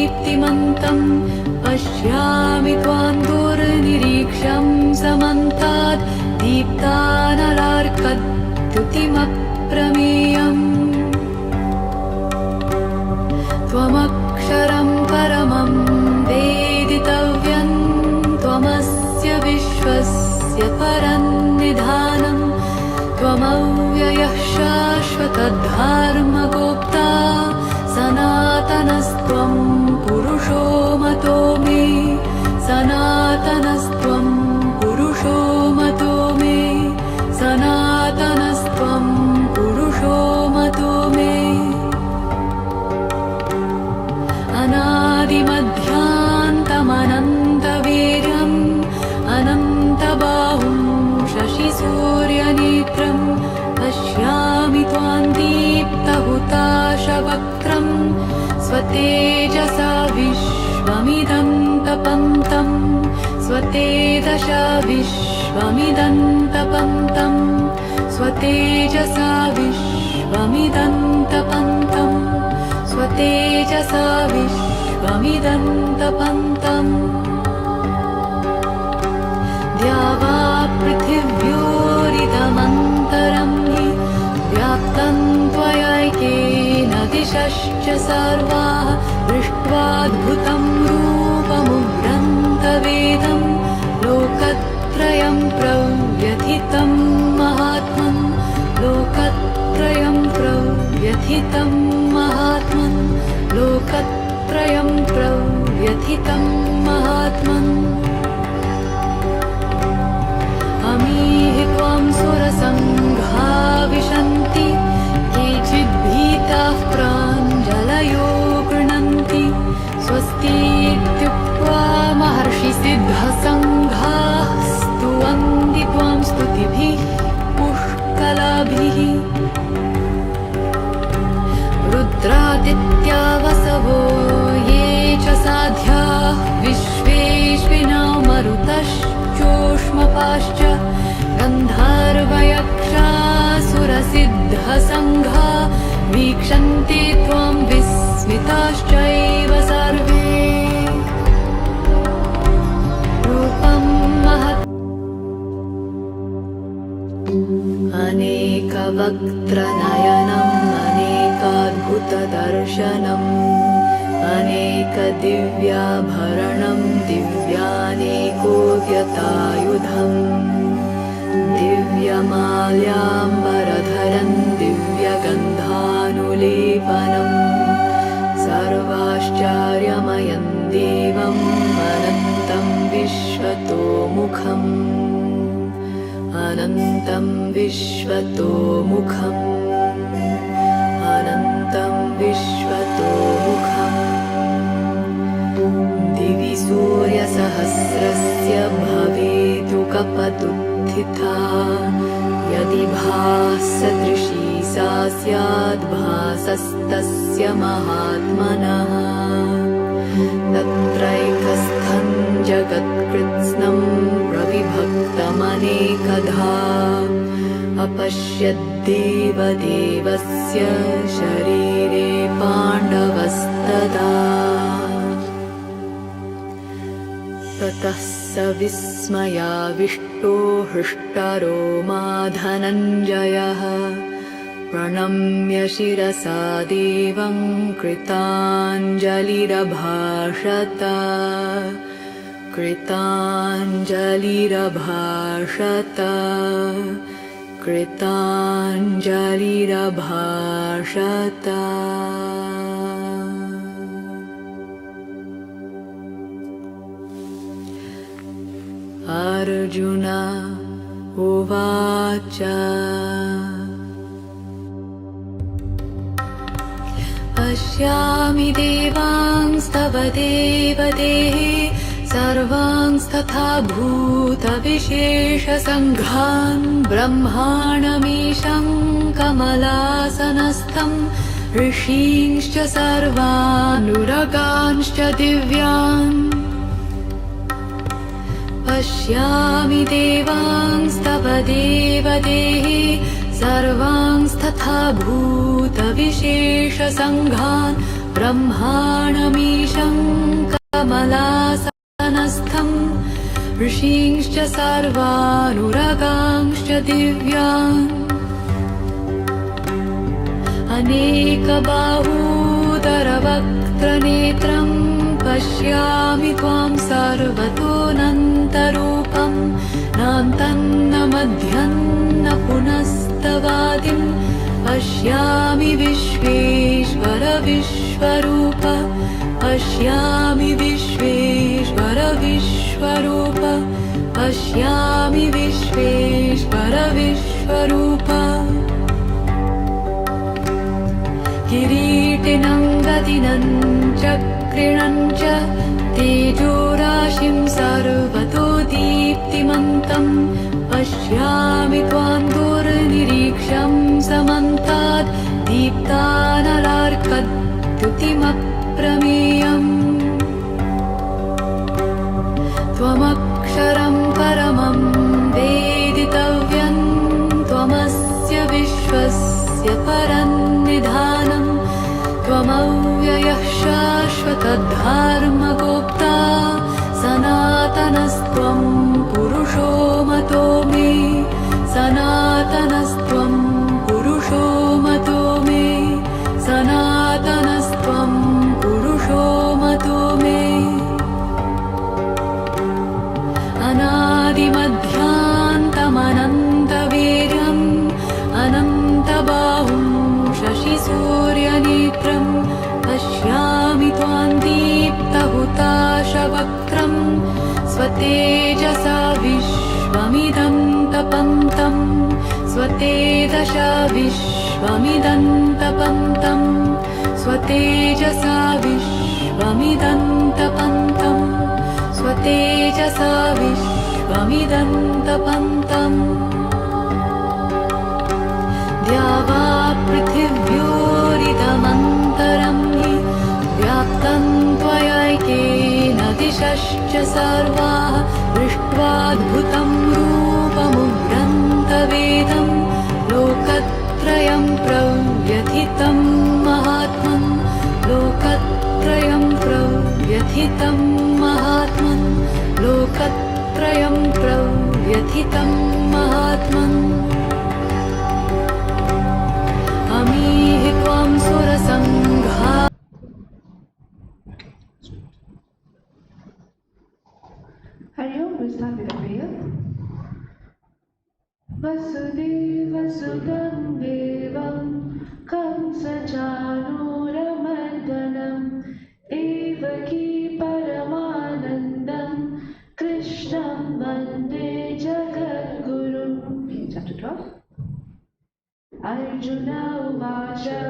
दीप्तिमन्तं पश्यामि त्वां दुर्निरीक्ष्यं समन्तात् दीप्तानलार्कद्युतिमप्रमेयम् त्वमक्षरं परमं वेदितव्यं त्वमस्य विश्वस्य परन्निधानं त्वमव्ययः शाश्वतधर्मगोप्ता सनातनस्त्वं पुरुषो मतो मे सनातनस्त्वं पुरुषो मतो मे सनातनस्त्वं पुरुषो मतो मे अनादिमध्यान्तमनन्तवीर्यम् अनन्तबाहुं शशिसूर्यनेत्रं पश्यामि त्वां दीप्तहुताशवक्त्रं स्वतेजसा विश्वमिदं तपन्तं स्वतेजसा विश्वमिदं तपन्तं स्वतेजसा विश्वमिदं तपन्तं स्वतेजसा विश्वमिदं तपन्तम् द्यावा पृथिव्योरिदमन्तरं हि व्याप्तं त्वयैकेन दिशश्च सर्वाः दृष्ट्वाद्भुतं रूपमुग्रन्तवेदं लोकत्रयं प्रव्यथितं महात्मन् लोकत्रयं प्रव्यथितं महात्मन् लोकत्रयं प्रव्यथितं महात्मन् अमीहि त्वां सुरसङ्घा विशन्ति केचिद्भीताः प्राञ्जलयो गृह्णन्ति स्वस्तीत्युक्त्वा महर्षिसिद्धसङ्घाः स्तुवन्ति त्वां स्तुतिभिः पुष्कलाभिः रुद्रादित्या वसवो ये च साध्याः विश्वेश्विनो मरुतश्चोष्मपाश्च गन्धर्वयक्षासुरसिद्धसङ्घा वीक्षन्ते त्वां विस्मिताश्चैव सर्वे रूपं महत् अनेकवक्त्रनयनम् अनेकाद्भुतदर्शनम् अनेकदिव्याभरणं दिव्यानेकोद्यतायुधम् दिव्यमाल्याम्बरधरं दिव्यगन्धानुलेपनं सर्वाश्चर्यमयं देवम् अनन्तं विश्वतोमुखम् अनन्तं विश्वतोमुखम् अनन्तं विश्वतोमुखम् दिवि सूर्यसहस्रस्य भवेतु कपतुत्थिता यदि भासदृशी सा स्याद्भासस्तस्य महात्मनः तत्रैकस्थं जगत्कृत्स्नं प्रविभक्तमनेकधा अपश्यद्देवदेवस्य शरीरे पाण्डवस्तदा ततः स विस्मयाविष्टो हृष्टरोमा धनञ्जयः प्रणम्य शिरसा देवं कृताञ्जलिरभाषत कृताञ्जलिरभाषत कृताञ्जलिरभाषत अर्जुन उवाच पश्यामि देवांस्तव देवदेहे सर्वांस्तथा भूतविशेषसङ्घान् ब्रह्माणमीशं कमलासनस्थं ऋषींश्च सर्वानुरगांश्च दिव्यान् पश्यामि देवांस्तव देवदेहे सर्वांस्तथा भूतविशेषसङ्घान् ब्रह्माणमीशं कमलासनस्थं ऋषींश्च सर्वानुरगांश्च दिव्यान् अनेकबाहूदरवक्त्रनेत्रं पश्यामि त्वां सर्वतोऽनन्तरूपं नान्तन्न मध्यन्न पुनस्तवादिं पश्यामि विश्वेश्वर विश्वरूप पश्यामि विश्वेश्वर विश्वरूप पश्यामि विश्वेश्वर विश्वरूप किरीटिनं गदिनं चक्रिणं च तेजोराशिं सर्वतो दीप्तिमन्तं पश्यामि त्वां दुर्निरीक्ष्यं समन्तात् दीप्तानलार्कद्युतिमप्रमेयम् त्वमक्षरं परमं वेदितव्यं त्वमस्य विश्वस्य परन्निधानं त्वमव्ययः शाश्वतधर्मगोप्ता सनातनस्त्वं पुरुषो मतो मे सनातनस्त्वं पुरुषो मतो मे सनातनस्त्वं पुरुषो मतो मे अनादिमध्यान्तमनन्तवीर्यम् अनन्तबाहुं शशिसूर्यनेत्रं पश्यामि त्वां दीप्तहुताशवक्त्रं स्वतेजसा विश्वमिदं तपन्तं स्वतेजसा विश्वमिदं तपन्तं स्वतेजसा विश्वमिदं तपन्तं स्वतेजसा विश्वमिदं तपन्तम् द्यावा पृथिव्योरिदमन्तरं हि व्याप्तं त्वयैकेन दिशश्च सर्वाः दृष्ट्वाद्भुतं रूपमुग्रन्थवेदं लोकत्रयं प्रव्यथितं महात्मन् लोकत्रयं प्रव्यथितं महात्मन् लोकत्रयं प्रव्यथितं महात्मन् अमीहि त्वां सुरसङ्घा Hari Om, we start with a prayer. Vasudevasudam Devam Kamsachanuramardhanam Devaki Paramanandam Krishnam Vande Jagadgurum. Chapter 12. Arjuna Uvacha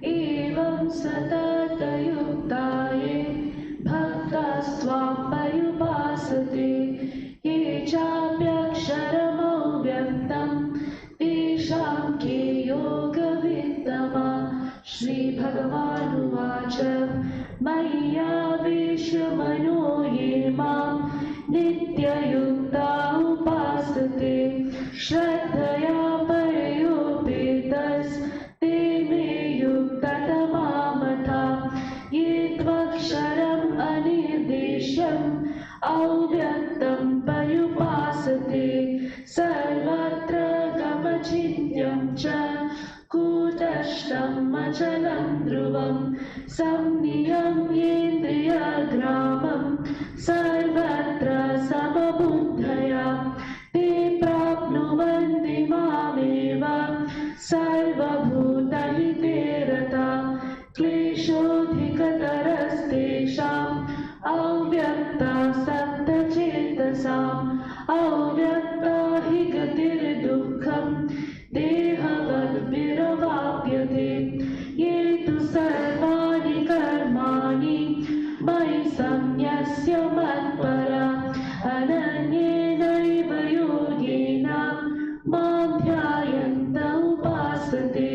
Evam Satatayuktaye Bhaktastvam Parupasate Ye Chapyaksharamo Vyaktam Tesham Ke Yoga Vittama Shri Bhagavan Uvacha Maya Vishwamano Ye Mam Nityayukta Upasate Shraddhaya Parayopetas Te Me Yuktatamamata Ye Tvaksharam Anirdeshyam Avyaktam Parupasate Sarvatra Gamachityam Cha Kutashtam Achalam Dhruvam Samniyam Yendriya Gramam Sarvatra Samabuddhaya Te Prapnuvanti Mameva Sarvabhutahite Rata Kleshodhikatarastesham Avyakta Sattachetasam Avyakta hi gatir dukkham Dehavat viravapyate Ye tu sarvani karmani Mai samyasya matpara Ananyena yogena Mam dhyayanta upasate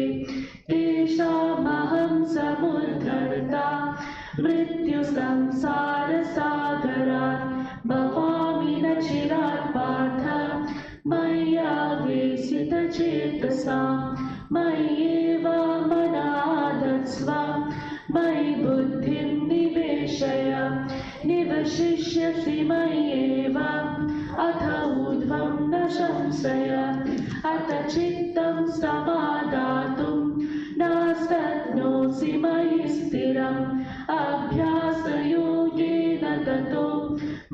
Teshamaham samudharta Mrityu samsara sagarat Bhavami nachirat partha Maya vesita chetasam Mayeva manadatsva मयि बुद्धिं निवेशय निवशिष्यसि मय्येव अथ ऊर्ध्वं न संशय अथ चित्तं समादातुं न शक्नोषि मयि स्थिरम् अभ्यासयोगेन ततो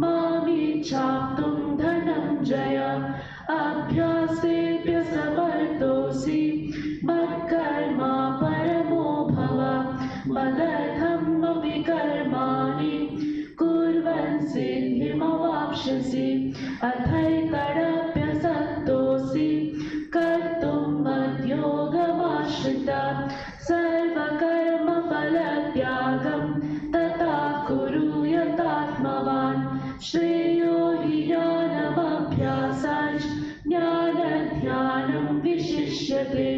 मामिच्छाप्तुं धनञ्जय अभ्यासेऽप्यसमर्थोऽसि मत्कर्मा परमो भव मदर्थमपि कर्माणि कुर्वन् सिद्धिमवाप्स्यसि अथैतदप्यसक्तोऽसि कर्तुं मद्योगमाश्रिता सर्वकर्मफलत्यागं तथा कुरु यतात्मवान् श्रेयो हि ज्ञानमभ्यासाच् ज्ञानध्यानं विशिष्यते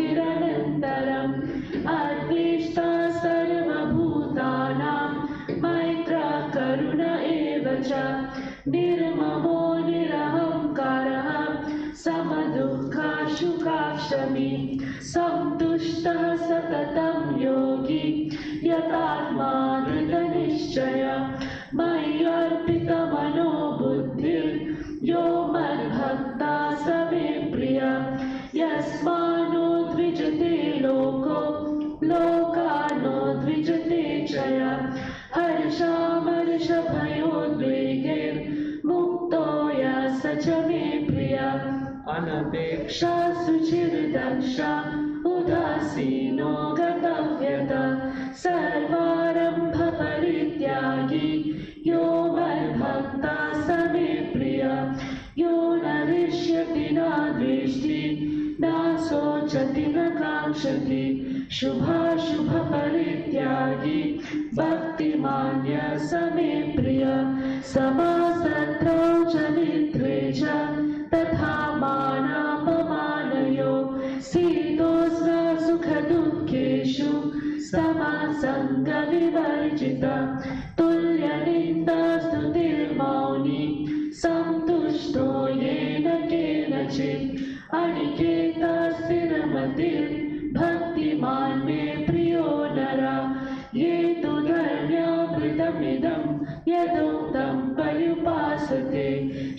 ध्यानकर्मफलत्यागस्त्यागक्षान्तिरनन्तरम् अद्वेष्टा सर्वभूतानां मैत्रः करुण एव च निर्ममो निरहङ्कारः समदुःखसुखाक्षमी सन्तुष्टः सततं योगी यतात्मा दृढनिश्चय मय्यर्पितमनो बुद्धिर् यो मद्भक्ता स मे प्रियः यस्मान्नो द्विजते लोको लोकान्नो द्विजते च यः हर्षामर्षभयोद्वेगैर्मुक्तो यः स च मे प्रियः अनपेक्षा सुचिर्दक्षा उदासीनो गतव्यतः सर्वारम्भपरित्यागी यो मद्भक्ता स मे प्रियः यो न हृष्यति न द्वेष्टि न शोचति न काङ्क्षति शुभाशुभपरित्यागी भक्तिमान्य स मे प्रियः समासत्रौ च मित्रे च तथा मानापमानयो शीतोष्ण सुखदुःखेषु समसङ्गविवर्जितः तुल्यनिन्दास्तुतिर्मौनी सन्तुष्टो येन केनचित् अनिकेतः स्थिरमतिर्भक्तिमान् मे प्रियो नरः ये तु धर्म्यामृतमिदं यदुक्तं पर्युपासते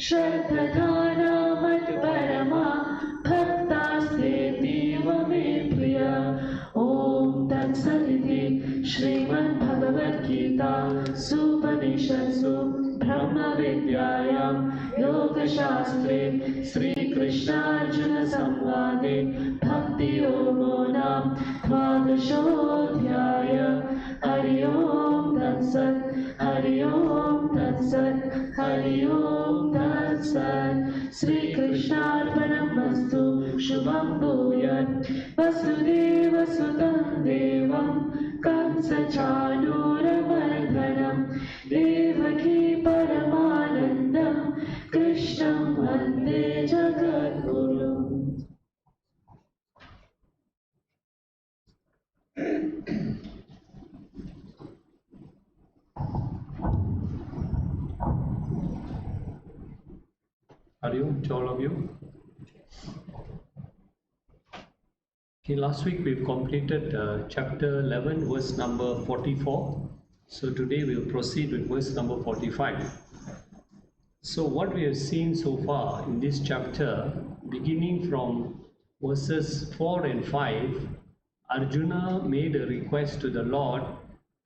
श्रद्धधाना मत्परमा भक्तास्तेतीव मे प्रियः ॐ तत्सदिति श्रीमद्भगवद्गीता सूपनिषत्सु ब्रह्मविद्यायां योगशास्त्रे श्रीकृष्णार्जुनसंवादे भक्तियोगो नाम द्वादशोऽध्यायः हरि ओम् तत्सत् हरि ओम् तत्सत् हरि ओम् तत्सत् श्रीकृष्णार्पणमस्तु शुभं भूयात् वसुदेवसुतं देवं कंसचाणूरमर्दनं देवकी परमानन्दं कृष्णं वन्दे जगद्गुरुम्। Are you, to all of you? Okay, last week we've completed chapter 11, verse number 44. So today we'll proceed with verse number 45. So what we have seen so far in this chapter, beginning from verses 4 and 5, Arjuna made a request to the Lord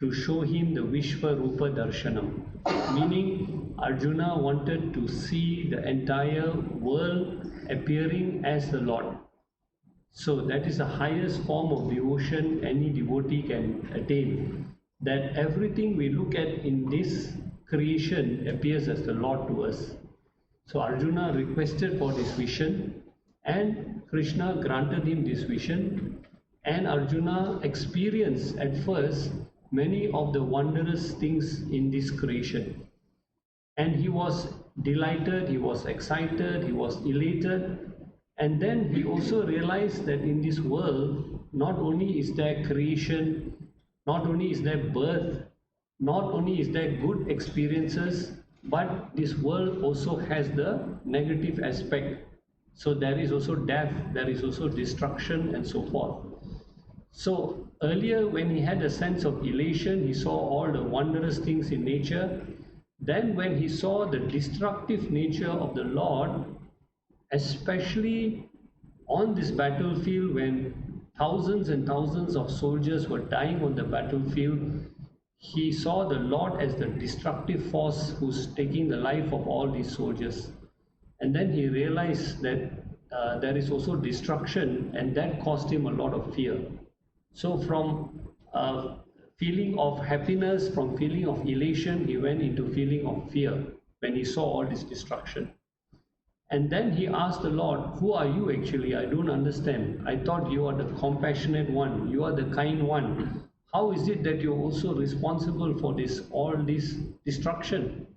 to show him the Vishvarupa Darshanam, meaning Arjuna wanted to see the entire world appearing as the Lord. So that is the highest form of devotion any devotee can attain, that everything we look at in this creation appears as the Lord to us. So Arjuna requested for this vision and Krishna granted him this vision, and Arjuna experienced at first many of the wondrous things in this creation. And he was delighted, he was excited, he was elated. And then he also realized that in this world, not only is there creation, not only is there birth, not only is there good experiences, but this world also has the negative aspect. So there is also death, there is also destruction, and so forth. So earlier, when he had a sense of elation, he saw all the wondrous things in nature. Then, when he saw the destructive nature of the Lord, especially on this battlefield, when thousands and thousands of soldiers were dying on the battlefield, he saw the Lord as the destructive force who's taking the life of all these soldiers. And then he realized that there is also destruction, and that caused him a lot of fear. So from feeling of happiness, from feeling of elation, he went into feeling of fear when he saw all this destruction. And then he asked the Lord, who are you actually? I don't understand. I thought you are the compassionate one, you are the kind one. How is it that you're also responsible for all this destruction?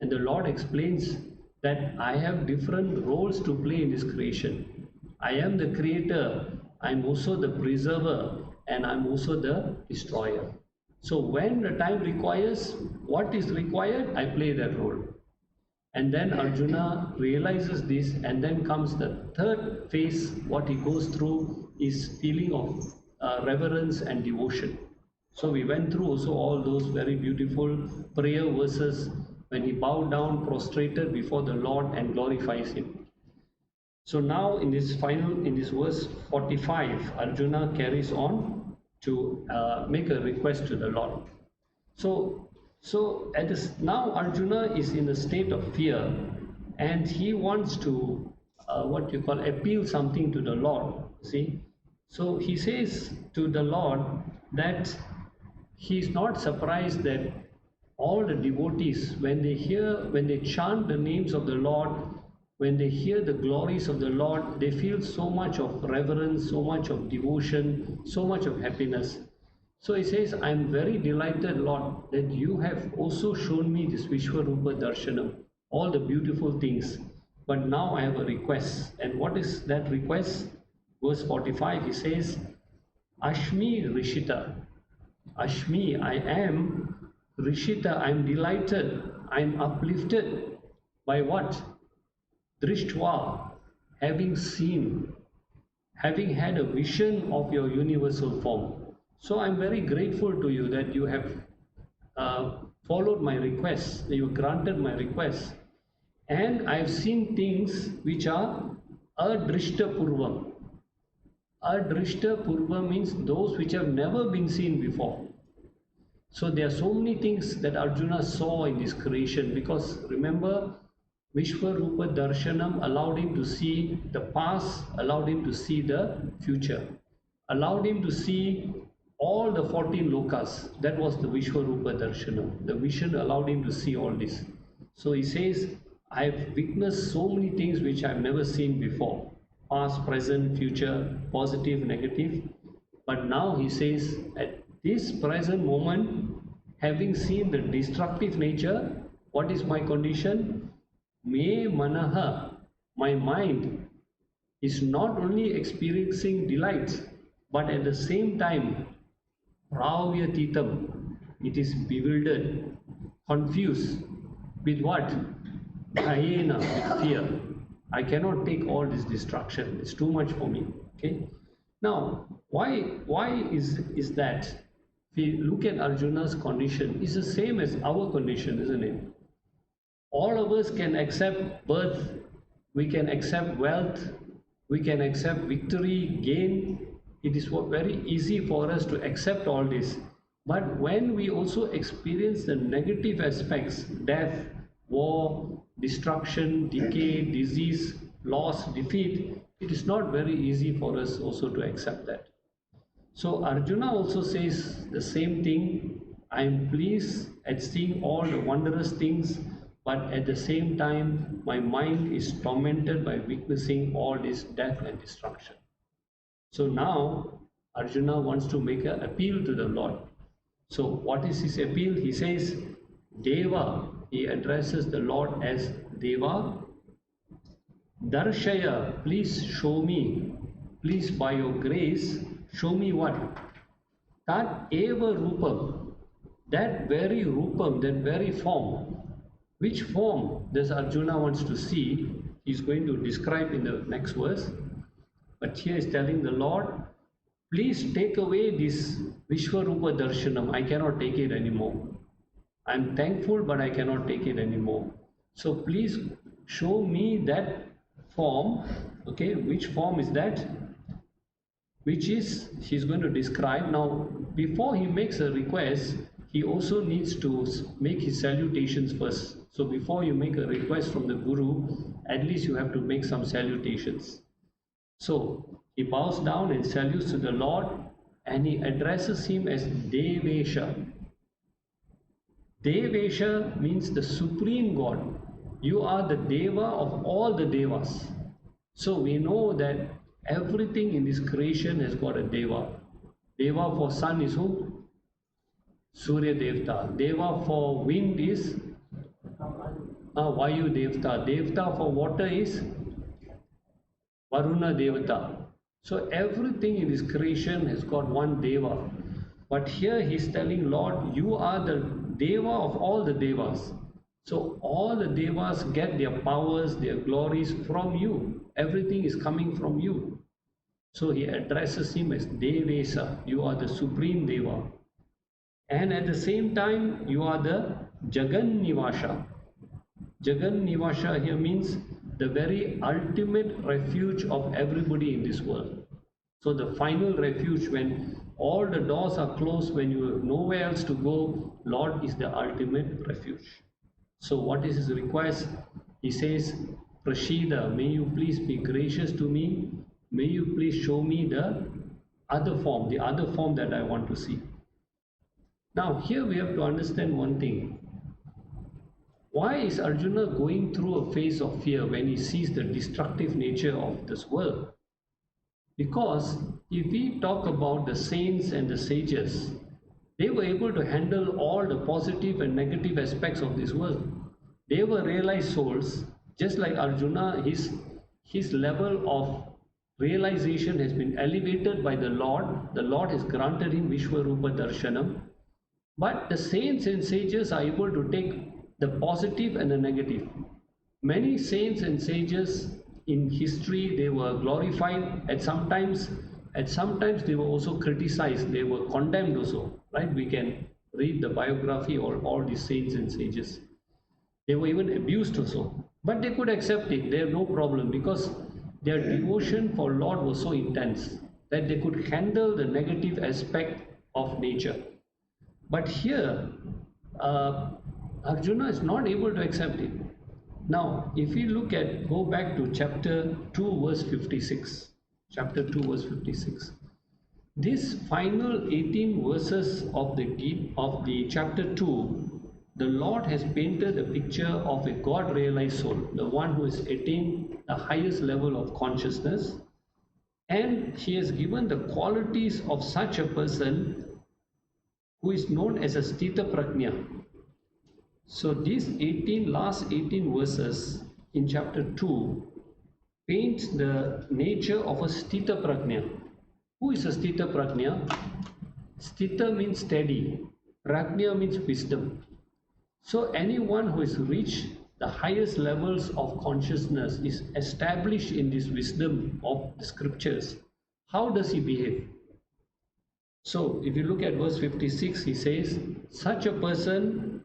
And the Lord explains that I have different roles to play in this creation. I am the creator, I'm also the preserver, and I'm also the destroyer. So when the time requires, what is required, I play that role. And then Arjuna realizes this, and then comes the third phase. What he goes through is feeling of reverence and devotion. So we went through also all those very beautiful prayer verses when he bowed down, prostrated before the Lord and glorifies him. So now in this verse 45, Arjuna carries on to make a request to the Lord. So now Arjuna is in a state of fear, and he wants to appeal something to the Lord. See, so he says to the Lord that he is not surprised that all the devotees, when they chant the names of the Lord, when they hear the glories of the Lord, they feel so much of reverence, so much of devotion, so much of happiness. So he says, I am very delighted, Lord, that you have also shown me this Vishwarupa Darshanam, all the beautiful things. But now I have a request. And what is that request? Verse 45, he says, Ashmi Rishita. Ashmi, I am Rishita, I am delighted, I am uplifted by what? Drishtva, having seen, having had a vision of your universal form. So I'm very grateful to you that you have followed my request, that you granted my request. And I've seen things which are adrishta purvam. Adrishta purvam means those which have never been seen before. So there are so many things that Arjuna saw in this creation, because remember, Vishwarupa Darshanam allowed him to see the past, allowed him to see the future, allowed him to see all the 14 lokas. That was the Vishwarupa Darshanam. The vision allowed him to see all this. So he says, I've witnessed so many things which I've never seen before. Past, present, future, positive, negative. But now he says, at this present moment, having seen the destructive nature, what is my condition? Me manaha, my mind is not only experiencing delight, but at the same time, pravyatitam, it is bewildered, confused with what? Bhayena, with fear. I cannot take all this destruction. It's too much for me. Okay. Now, why is that? If we look at Arjuna's condition, it's the same as our condition, isn't it? All of us can accept birth, we can accept wealth, we can accept victory, gain. It is very easy for us to accept all this. But when we also experience the negative aspects, death, war, destruction, decay, disease, loss, defeat, it is not very easy for us also to accept that. So Arjuna also says the same thing. I am pleased at seeing all the wondrous things, but at the same time, my mind is tormented by witnessing all this death and destruction. So now, Arjuna wants to make an appeal to the Lord. So what is his appeal? He says, Deva, he addresses the Lord as Deva. Darshaya, please show me, please by your grace, show me what? Tat eva rupam, that very rupam, that very form. Which form does Arjuna wants to see? he's going to describe in the next verse. But here is telling the Lord, please take away this Vishwarupa Darshanam. I cannot take it anymore. I'm thankful, but I cannot take it anymore. So please show me that form. Okay, which form is that? Which is, he's going to describe. Now, before he makes a request, he also needs to make his salutations first. So before you make a request from the Guru, at least you have to make some salutations. So he bows down and salutes to the Lord, and he addresses him as Devesha. Devesha means the supreme God. You are the Deva of all the Devas. So we know that everything in this creation has got a Deva. Deva for sun is who? Surya Devta. Deva for wind is Vayu Devta. Devta for water is Varuna Devata. So everything in this creation has got one Deva. But here he's telling Lord, you are the Deva of all the Devas. So all the Devas get their powers, their glories from you. Everything is coming from you. So he addresses him as Devesa. You are the supreme Deva. And at the same time, you are the Jagan Nivasha. Jagan Nivasha here means the very ultimate refuge of everybody in this world. So the final refuge, when all the doors are closed, when you have nowhere else to go, Lord is the ultimate refuge. So what is his request? He says, Prashida, may you please be gracious to me. May you please show me the other form that I want to see. Now here we have to understand one thing. Why is Arjuna going through a phase of fear when he sees the destructive nature of this world? Because if we talk about the saints and the sages, they were able to handle all the positive and negative aspects of this world. They were realized souls, just like Arjuna. His level of realization has been elevated by the Lord. The Lord has granted him Vishwarupa Darshanam. But the saints and sages are able to take the positive and the negative. Many saints and sages in history, they were glorified. At sometimes they were also criticized. They were condemned also. Right? We can read the biography of all these saints and sages. They were even abused also. But they could accept it. They had no problem because their devotion for Lord was so intense that they could handle the negative aspect of nature. But here, Arjuna is not able to accept it. Now, if we go back to chapter 2, verse 56. Chapter 2, verse 56. This final 18 verses of the chapter 2, the Lord has painted a picture of a God-realized soul, the one who has attained the highest level of consciousness, and he has given the qualities of such a person who is known as a Sthita Prajna. So these last 18 verses in chapter 2 paints the nature of a Sthita Prajna. Who is a Sthita Prajna? Sthita means steady. Prajna means wisdom. So anyone who has reached the highest levels of consciousness is established in this wisdom of the scriptures. How does he behave? So if you look at verse 56, he says, such a person,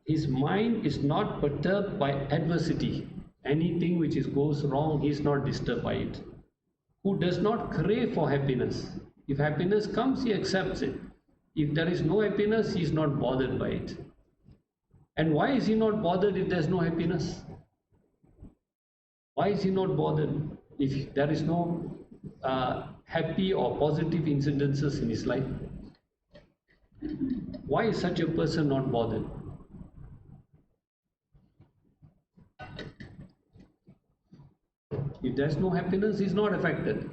his mind is not perturbed by adversity. Anything which goes wrong, he is not disturbed by it. Who does not crave for happiness. If happiness comes, he accepts it. If there is no happiness, he is not bothered by it. And why is he not bothered if there is no happiness? Why is he not bothered if there is no happy or positive incidences in his life? Why is such a person not bothered? If there is no happiness, he is not affected.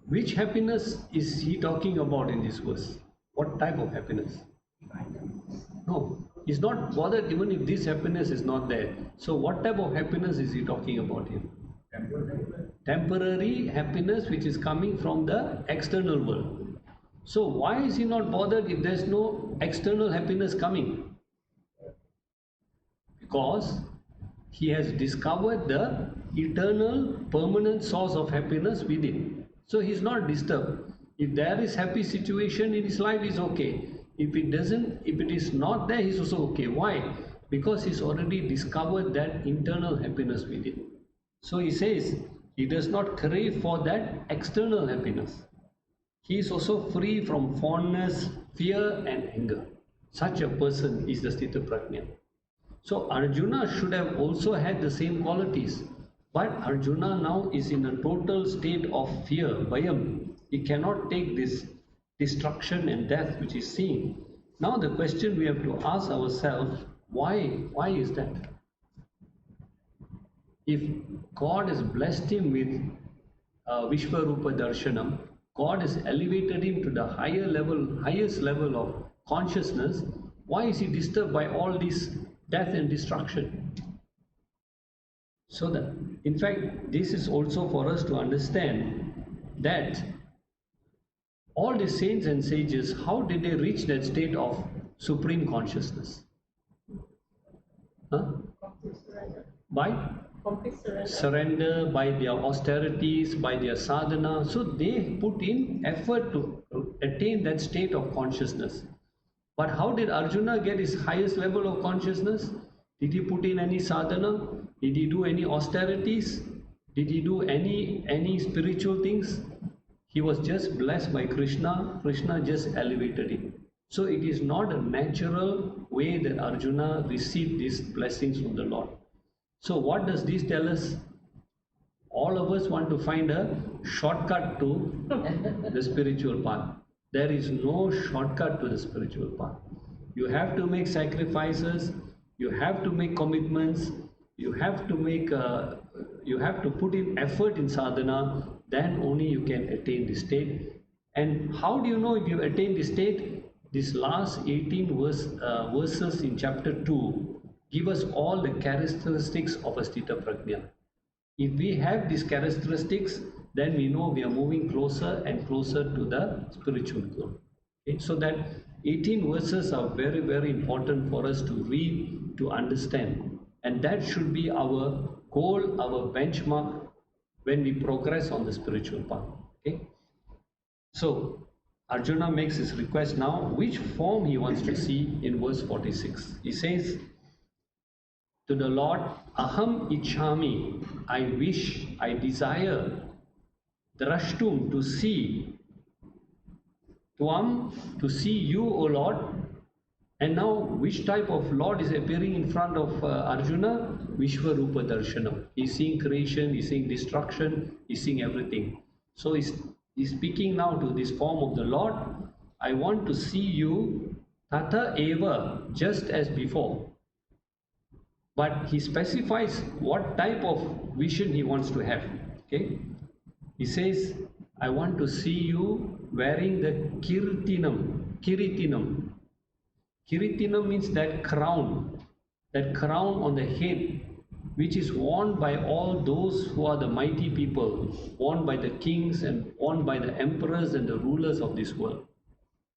Which happiness is he talking about in this verse? What type of happiness? No, he's not bothered even if this happiness is not there. So what type of happiness is he talking about here? Temporary happiness which is coming from the external world. So why is he not bothered if there's no external happiness coming? Because he has discovered the eternal permanent source of happiness within. So he's not disturbed. If there is happy situation in his life, is okay. If it doesn't, if it is not there, he's also okay. Why? Because he's already discovered that internal happiness within. So he says he does not crave for that external happiness. He is also free from fondness, fear and anger. Such a person is the Sthita Prajna. So Arjuna should have also had the same qualities. But Arjuna now is in a total state of fear, bhayam. He cannot take this destruction and death which is seen. Now the question we have to ask ourselves, why is that? If God has blessed him with Vishwarupa Darshanam, God has elevated him to the highest level of consciousness, why is he disturbed by all this death and destruction? So that, in fact, this is also for us to understand that all the saints and sages, how did they reach that state of supreme consciousness? By surrender, by their austerities, by their sadhana. So they put in effort to attain that state of consciousness. But how did Arjuna get his highest level of consciousness? Did he put in any sadhana? Did he do any austerities? Did he do any spiritual things? He was just blessed by Krishna. Krishna just elevated him. So it is not a natural way that Arjuna received these blessings from the Lord. So what does this tell us? All of us want to find a shortcut to the spiritual path. There is no shortcut to the spiritual path. You have to make sacrifices, you have to make commitments, you have to put in effort in sadhana, then only you can attain this state. And how do you know if you attain this state? These last 18 verses in chapter 2 give us all the characteristics of a Sthita Prajna. If we have these characteristics, then we know we are moving closer and closer to the spiritual goal. Okay? So that 18 verses are very, very important for us to read, to understand. And that should be our goal, our benchmark when we progress on the spiritual path. Okay? So Arjuna makes his request now, which form he wants to see in verse 46. He says to the Lord, Aham ichhami, I wish, I desire, drashtum, to see, Tvam, to see you, O Lord. And now, which type of Lord is appearing in front of Arjuna? Vishwarupa Darshanam. He's seeing creation, he's seeing destruction, he's seeing everything. So he's speaking now to this form of the Lord. I want to see you, Tata Eva, just as before. But he specifies what type of vision he wants to have. Okay? He says, I want to see you wearing the kiritinam. Kiritinam means that crown on the head, which is worn by all those who are the mighty people, worn by the kings and worn by the emperors and the rulers of this world.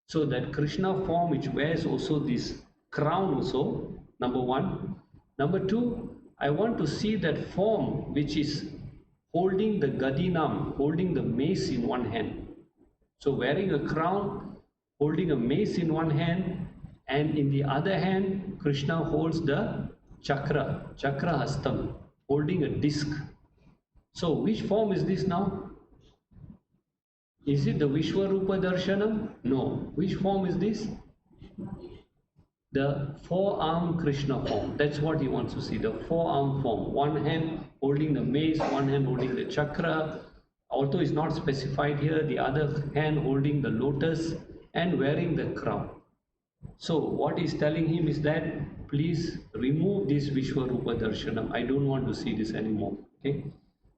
So that Krishna form which wears also this crown also, number one. Number two, I want to see that form which is holding the gadinam, holding the mace in one hand. So wearing a crown, holding a mace in one hand, and in the other hand, Krishna holds the chakra hastam, holding a disc. So which form is this now? Is it the Vishwarupa Darshanam? No. Which form is this? The four-arm Krishna form. That's what he wants to see, the four-arm form. One hand holding the mace, one hand holding the chakra. Although it's not specified here, the other hand holding the lotus and wearing the crown. So what he's telling him is that please remove this Vishwarupa Darshanam. I don't want to see this anymore. Okay?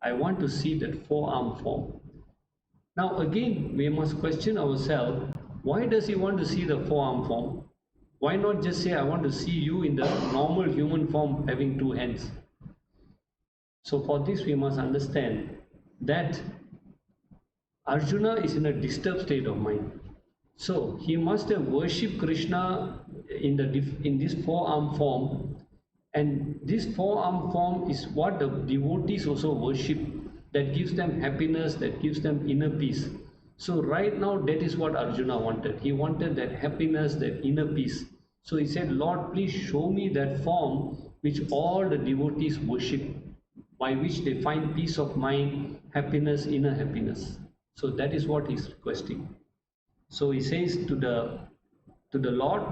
I want to see that four-arm form. Now again, we must question ourselves, why does he want to see the four-arm form? Why not just say, I want to see you in the normal human form having two hands? So for this we must understand that Arjuna is in a disturbed state of mind. So he must have worshipped Krishna in this four-arm form And this four-arm form is what the devotees also worship, that gives them happiness, that gives them inner peace. So right now, that is what Arjuna wanted. He wanted that happiness, that inner peace. So he said, Lord, please show me that form which all the devotees worship, by which they find peace of mind, happiness, inner happiness. So that is what he's requesting. So he says to the Lord,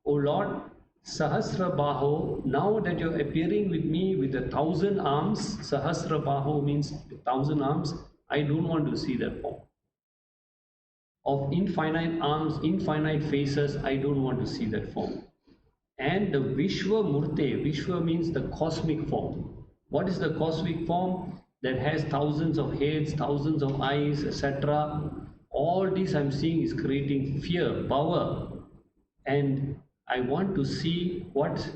O Lord, Sahasra Baho, now that you're appearing with me with 1,000 arms, Sahasra Baho means 1,000 arms, I don't want to see that form. Of infinite arms, infinite faces, I don't want to see that form. And the Vishwa Murte, Vishwa means the cosmic form. What is the cosmic form? That has thousands of heads, thousands of eyes, etc. All this I'm seeing is creating fear, power. And I want to see what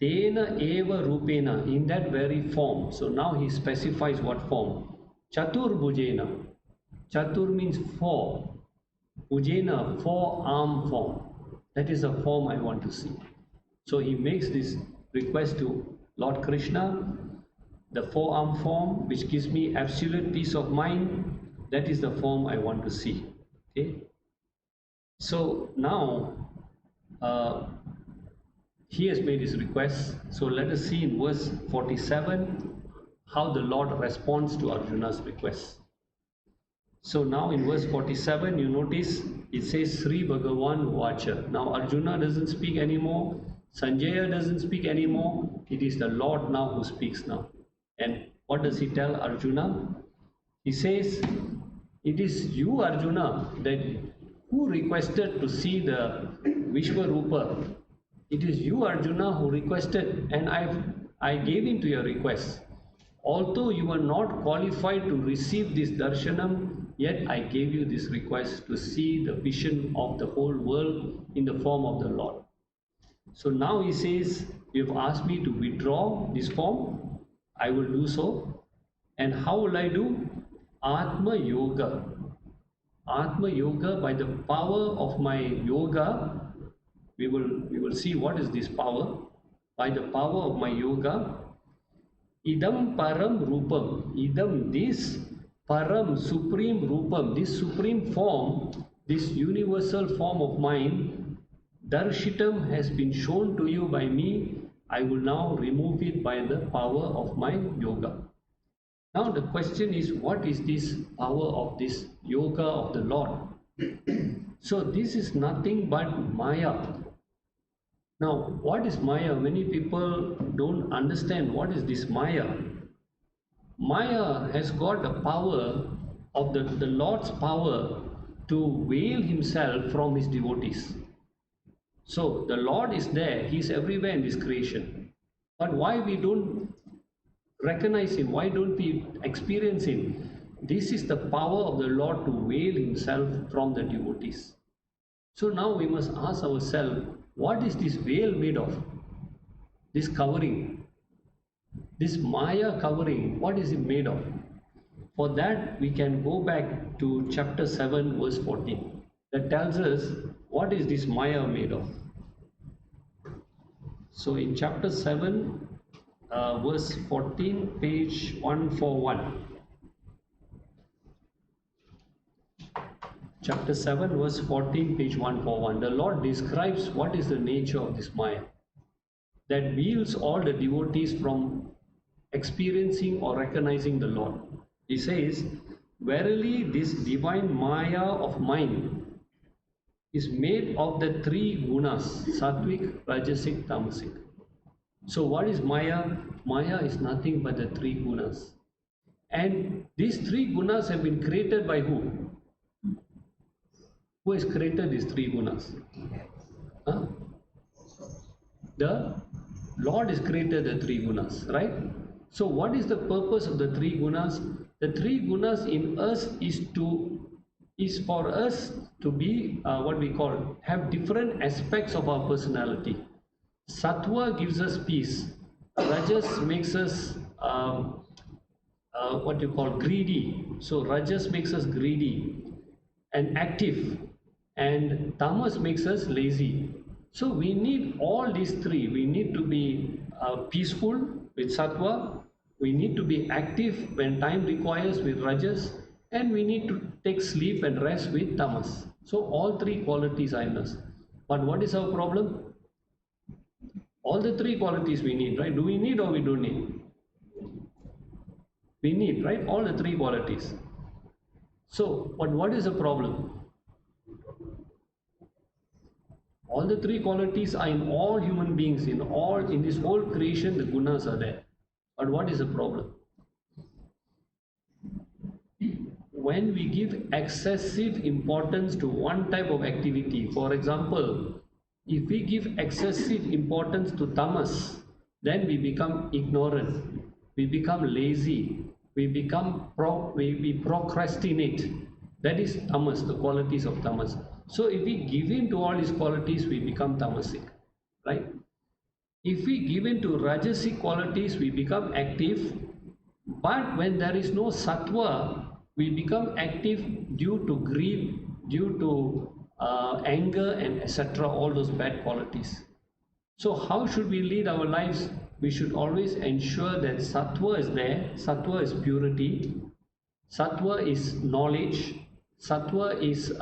Tena Eva Rupena, in that very form. So now he specifies what form. Chatur Bhujena. Chatur means four. Bhujena, four-arm form. That is the form I want to see. So he makes this request to Lord Krishna, the four-arm form which gives me absolute peace of mind, that is the form I want to see. Okay. So now he has made his request. So let us see in verse 47 how the Lord responds to Arjuna's request. So now in verse 47 you notice it says Sri Bhagavan Vacha. Now Arjuna doesn't speak anymore, Sanjaya doesn't speak anymore, it is the Lord now who speaks now. And what does he tell Arjuna? He says, it is you Arjuna that who requested to see the Vishwarupa. It is you Arjuna who requested, and I gave in to your request. Although you are not qualified to receive this darshanam, yet I gave you this request to see the vision of the whole world in the form of the Lord. So now he says, you have asked me to withdraw this form, I will do so. And how will I do? Atma Yoga. Atma Yoga, by the power of my yoga, we will see what is this power. By the power of my yoga, idam param rupam, idam, this param, supreme rupam, this supreme form, this universal form of mine, darshitam has been shown to you by me. I will now remove it by the power of my yoga. Now the question is, what is this power of this yoga of the Lord? So this is nothing but Maya. Now what is Maya? Many people don't understand what is this Maya. Maya has got the power of the Lord's power to veil himself from his devotees. So the Lord is there, he is everywhere in this creation. But why we don't recognize him? Why don't we experience him? This is the power of the Lord to veil himself from the devotees. So now we must ask ourselves, what is this veil made of? This covering, this Maya covering, what is it made of? For that we can go back to chapter 7 verse 14. That tells us what is this Maya made of. So in chapter 7 verse 14, page 141. Chapter 7 verse 14, page 141. The Lord describes what is the nature of this Maya that veils all the devotees from experiencing or recognizing the Lord. He says, verily this divine Maya of mine is made of the three gunas, sattvic, rajasic, tamasic. So what is Maya? Maya is nothing but the three gunas. And these three gunas have been created by who? Who has created these three gunas? Huh? The Lord has created the three gunas, right? So what is the purpose of the three gunas? The three gunas in us is for us to be what we call, have different aspects of our personality. Sattva gives us peace. Rajas makes us what you call greedy. So Rajas makes us greedy and active, and Tamas makes us lazy. So we need all these three. We need to be peaceful with sattva, we need to be active when time requires with rajas, and we need to take sleep and rest with tamas. So all three qualities are in us. But what is our problem? All the three qualities we need, right? Do we need or we don't need? We need, right? All the three qualities. So, but what is the problem? All the three qualities are in all human beings, in this whole creation, the gunas are there. But what is the problem? When we give excessive importance to one type of activity, for example, if we give excessive importance to tamas, then we become ignorant, we become lazy, we procrastinate. That is tamas, the qualities of tamas. So if we give in to all these qualities, we become tamasic, right? If we give in to rajasic qualities, we become active. But when there is no sattva, we become active due to greed, due to anger, and etc. All those bad qualities. So how should we lead our lives? We should always ensure that sattva is there. Sattva is purity. Sattva is knowledge. Sattva is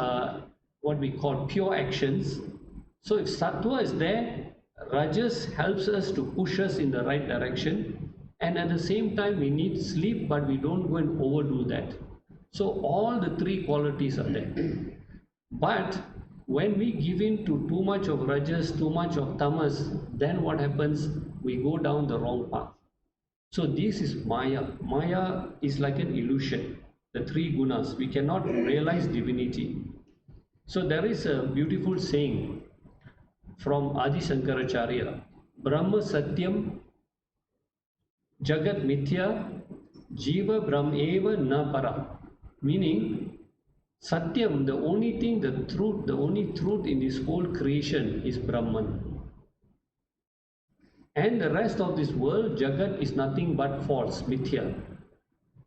what we call pure actions. So if sattva is there, rajas helps us to push us in the right direction. And at the same time, we need sleep, but we don't go and overdo that. So all the three qualities are there. But when we give in to too much of rajas, too much of tamas, then what happens? We go down the wrong path. So this is Maya. Maya is like an illusion. The three gunas. We cannot realize divinity. So there is a beautiful saying from Adi Shankaracharya. Brahma Satyam Jagat Mithya Jiva Brahmeva Na Para. Meaning, Satyam, the only thing, the only truth in this whole creation is Brahman. And the rest of this world, Jagat, is nothing but false, Mithya.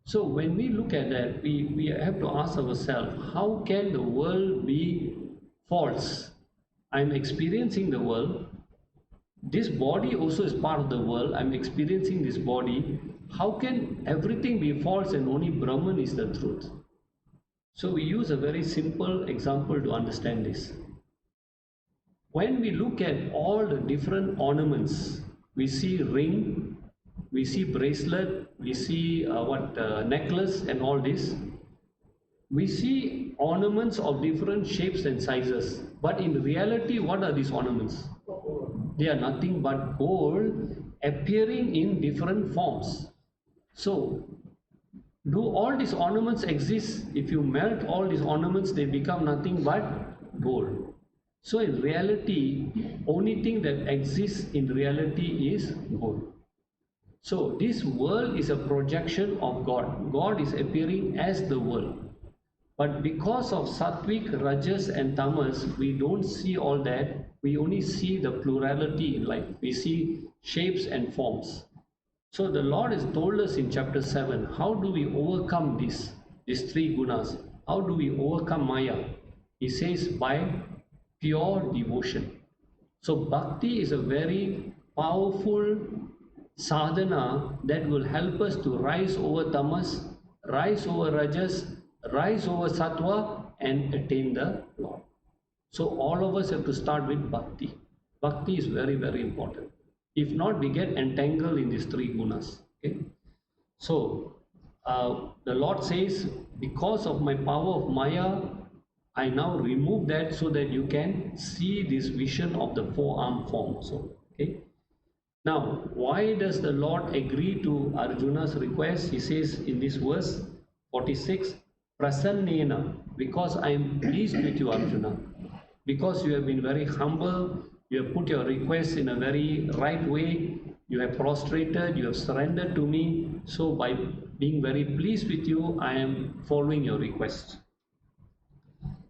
So when we look at that, we have to ask ourselves, how can the world be false? I'm experiencing the world. This body also is part of the world. I'm experiencing this body. How can everything be false and only Brahman is the truth? So we use a very simple example to understand this. When we look at all the different ornaments, we see ring, we see bracelet, we see necklace and all this. We see ornaments of different shapes and sizes. But in reality, what are these ornaments? They are nothing but gold appearing in different forms. So, do all these ornaments exist? If you melt all these ornaments, they become nothing but gold. So in reality, only thing that exists in reality is gold. So this world is a projection of God. God is appearing as the world. But because of Sattvic, Rajas and Tamas, we don't see all that. We only see the plurality in life. We see shapes and forms. So the Lord has told us in chapter 7, how do we overcome these three gunas? How do we overcome Maya? He says by pure devotion. So bhakti is a very powerful sadhana that will help us to rise over tamas, rise over rajas, rise over sattva and attain the Lord. So all of us have to start with bhakti. Bhakti is very, very important. If not, we get entangled in these three gunas. Okay? So the Lord says, because of my power of Maya, I now remove that so that you can see this vision of the four-arm form. So, okay. Now, why does the Lord agree to Arjuna's request? He says in this verse 46, Prasannena, because I am pleased with you, Arjuna. Because you have been very humble, you have put your requests in a very right way, you have prostrated, you have surrendered to me. So by being very pleased with you, I am following your request.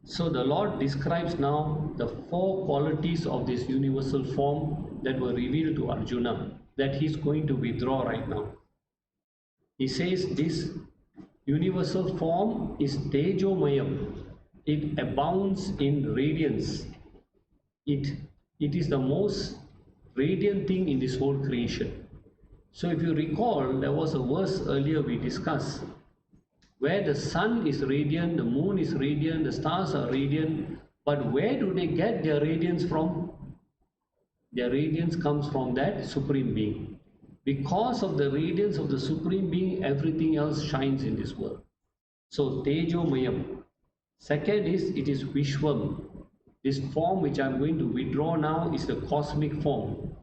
So the Lord describes now the four qualities of this universal form that were revealed to Arjuna that he is going to withdraw right now. He says this universal form is Tejomayam. It abounds in radiance. It is the most radiant thing in this whole creation. So if you recall, there was a verse earlier we discussed where the sun is radiant, the moon is radiant, the stars are radiant, but where do they get their radiance from? Their radiance comes from that Supreme Being. Because of the radiance of the Supreme Being, everything else shines in this world. So Tejo Mayam. Second is, it is Vishwam. This form which I am going to withdraw now is the cosmic form.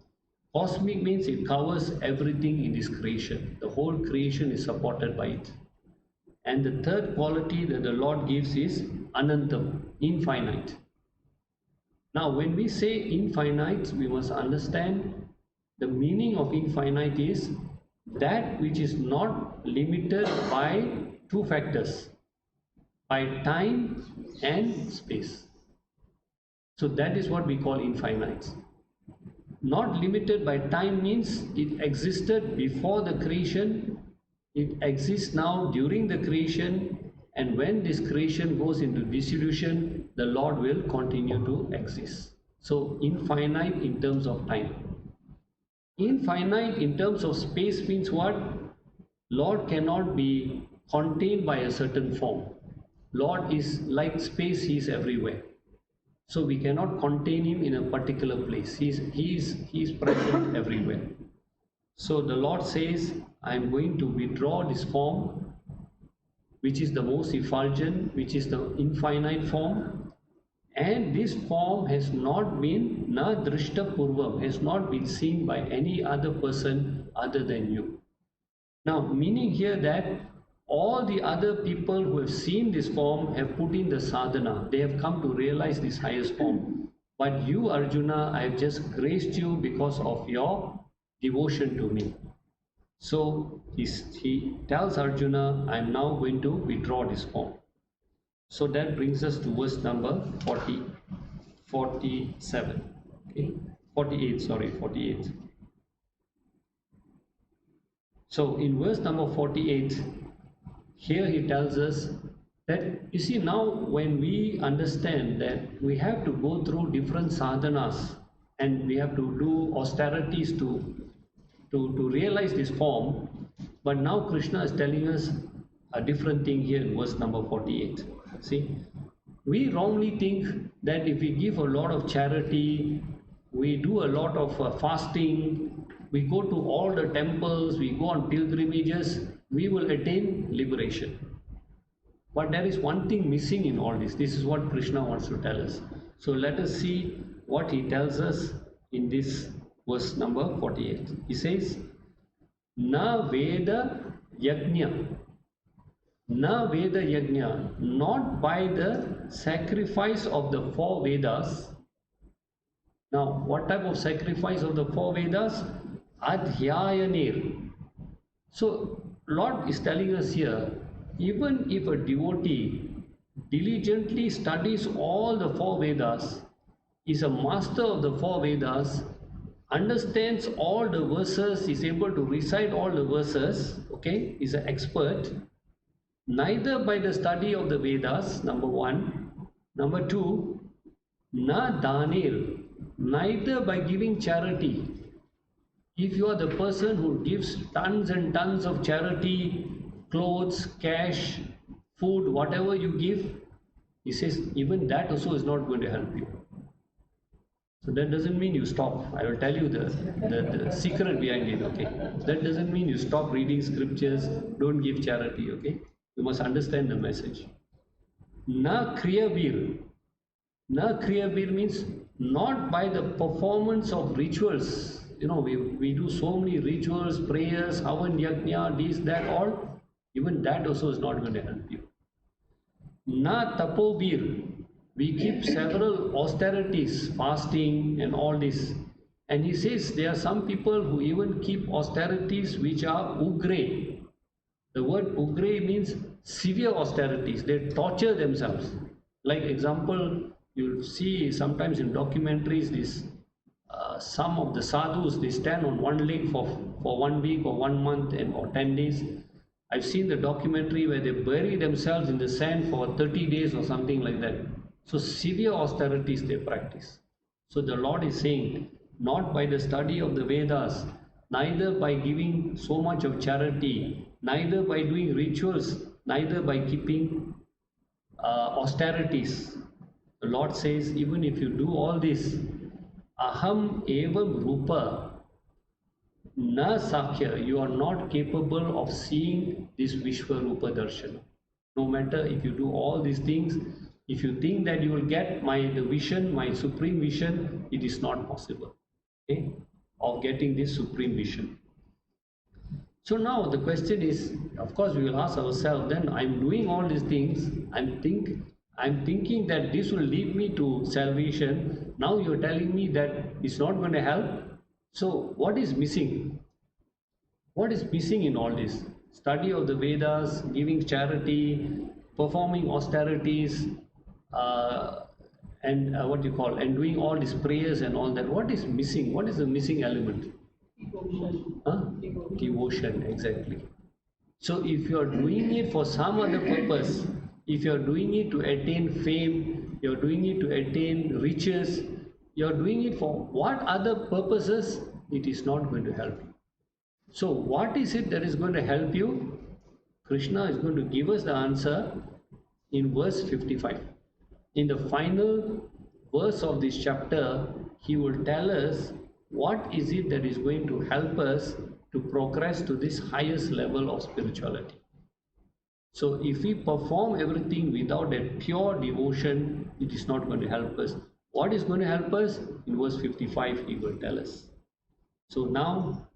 Cosmic means it covers everything in this creation. The whole creation is supported by it. And the third quality that the Lord gives is Anantam, infinite. Now, when we say infinite, we must understand the meaning of infinite is that which is not limited by two factors, by time and space. So that is what we call infinite. Not limited by time means it existed before the creation, it exists now during the creation, and when this creation goes into dissolution, the Lord will continue to exist. So infinite in terms of time. Infinite in terms of space means what? Lord cannot be contained by a certain form. Lord is like space, He is everywhere. So we cannot contain Him in a particular place. He is present everywhere. So the Lord says, I am going to withdraw this form, which is the most effulgent, which is the infinite form. And this form has not been, na drishta purvam, has not been seen by any other person other than you. Now, meaning here that all the other people who have seen this form have put in the sadhana. They have come to realize this highest form. But you, Arjuna, I have just graced you because of your devotion to me. So he tells Arjuna, I am now going to withdraw this form. So that brings us to verse number 47. Okay, 48. So in verse number 48, here he tells us that, you see, now when we understand that we have to go through different sadhanas and we have to do austerities to realize this form, but now Krishna is telling us a different thing here in verse number 48. See, we wrongly think that if we give a lot of charity, we do a lot of fasting, we go to all the temples, we go on pilgrimages, we will attain liberation. But there is one thing missing in all this. This is what Krishna wants to tell us. So let us see what he tells us in this verse number 48. He says, Na Veda Yajna. Na Veda Yajna, not by the sacrifice of the four Vedas. Now, what type of sacrifice of the four Vedas? Adhyayanir. So, Lord is telling us here, even if a devotee diligently studies all the four Vedas, is a master of the four Vedas, understands all the verses, is able to recite all the verses, okay, is an expert, neither by the study of the Vedas, number one. Number two, na danir, neither by giving charity. If you are the person who gives tons and tons of charity, clothes, cash, food, whatever you give, he says even that also is not going to help you. So that doesn't mean you stop. I will tell you the secret behind it, okay? That doesn't mean you stop reading scriptures, don't give charity, okay? You must understand the message. Na kriyavir. Na kriyavir means not by the performance of rituals. You know, we do so many rituals, prayers, havan, yajna, this, that, all. Even that also is not going to help you. Na tapobir. We keep several austerities, fasting and all this. And he says there are some people who even keep austerities which are ugre. The word ugre means severe austerities. They torture themselves. Like example, you'll see sometimes in documentaries this some of the sadhus, they stand on one leg for 1 week or 1 month or 10 days. I've seen the documentary where they bury themselves in the sand for 30 days or something like that. So severe austerities they practice. So the Lord is saying, not by the study of the Vedas, neither by giving so much of charity, neither by doing rituals, neither by keeping austerities. The Lord says, even if you do all this, aham evam rupa na sakhya, you are not capable of seeing this Vishwarupa Darshan. No matter if you do all these things, if you think that you will get the vision, my supreme vision, it is not possible, okay, of getting this supreme vision. So now the question is, of course, we will ask ourselves, then I'm doing all these things, I'm thinking that this will lead me to salvation. Now you're telling me that it's not going to help. So what is missing? What is missing in all this? Study of the Vedas, giving charity, performing austerities, and what you call, and doing all these prayers and all that. What is missing? What is the missing element? Huh? Devotion, exactly. So if you are doing it for some other purpose, if you are doing it to attain fame, you are doing it to attain riches, you are doing it for what other purposes, it is not going to help you. So what is it that is going to help you? Krishna is going to give us the answer in verse 55. In the final verse of this chapter, he will tell us what is it that is going to help us to progress to this highest level of spirituality. So if we perform everything without a pure devotion, it is not going to help us. What is going to help us? In verse 55, he will tell us. So now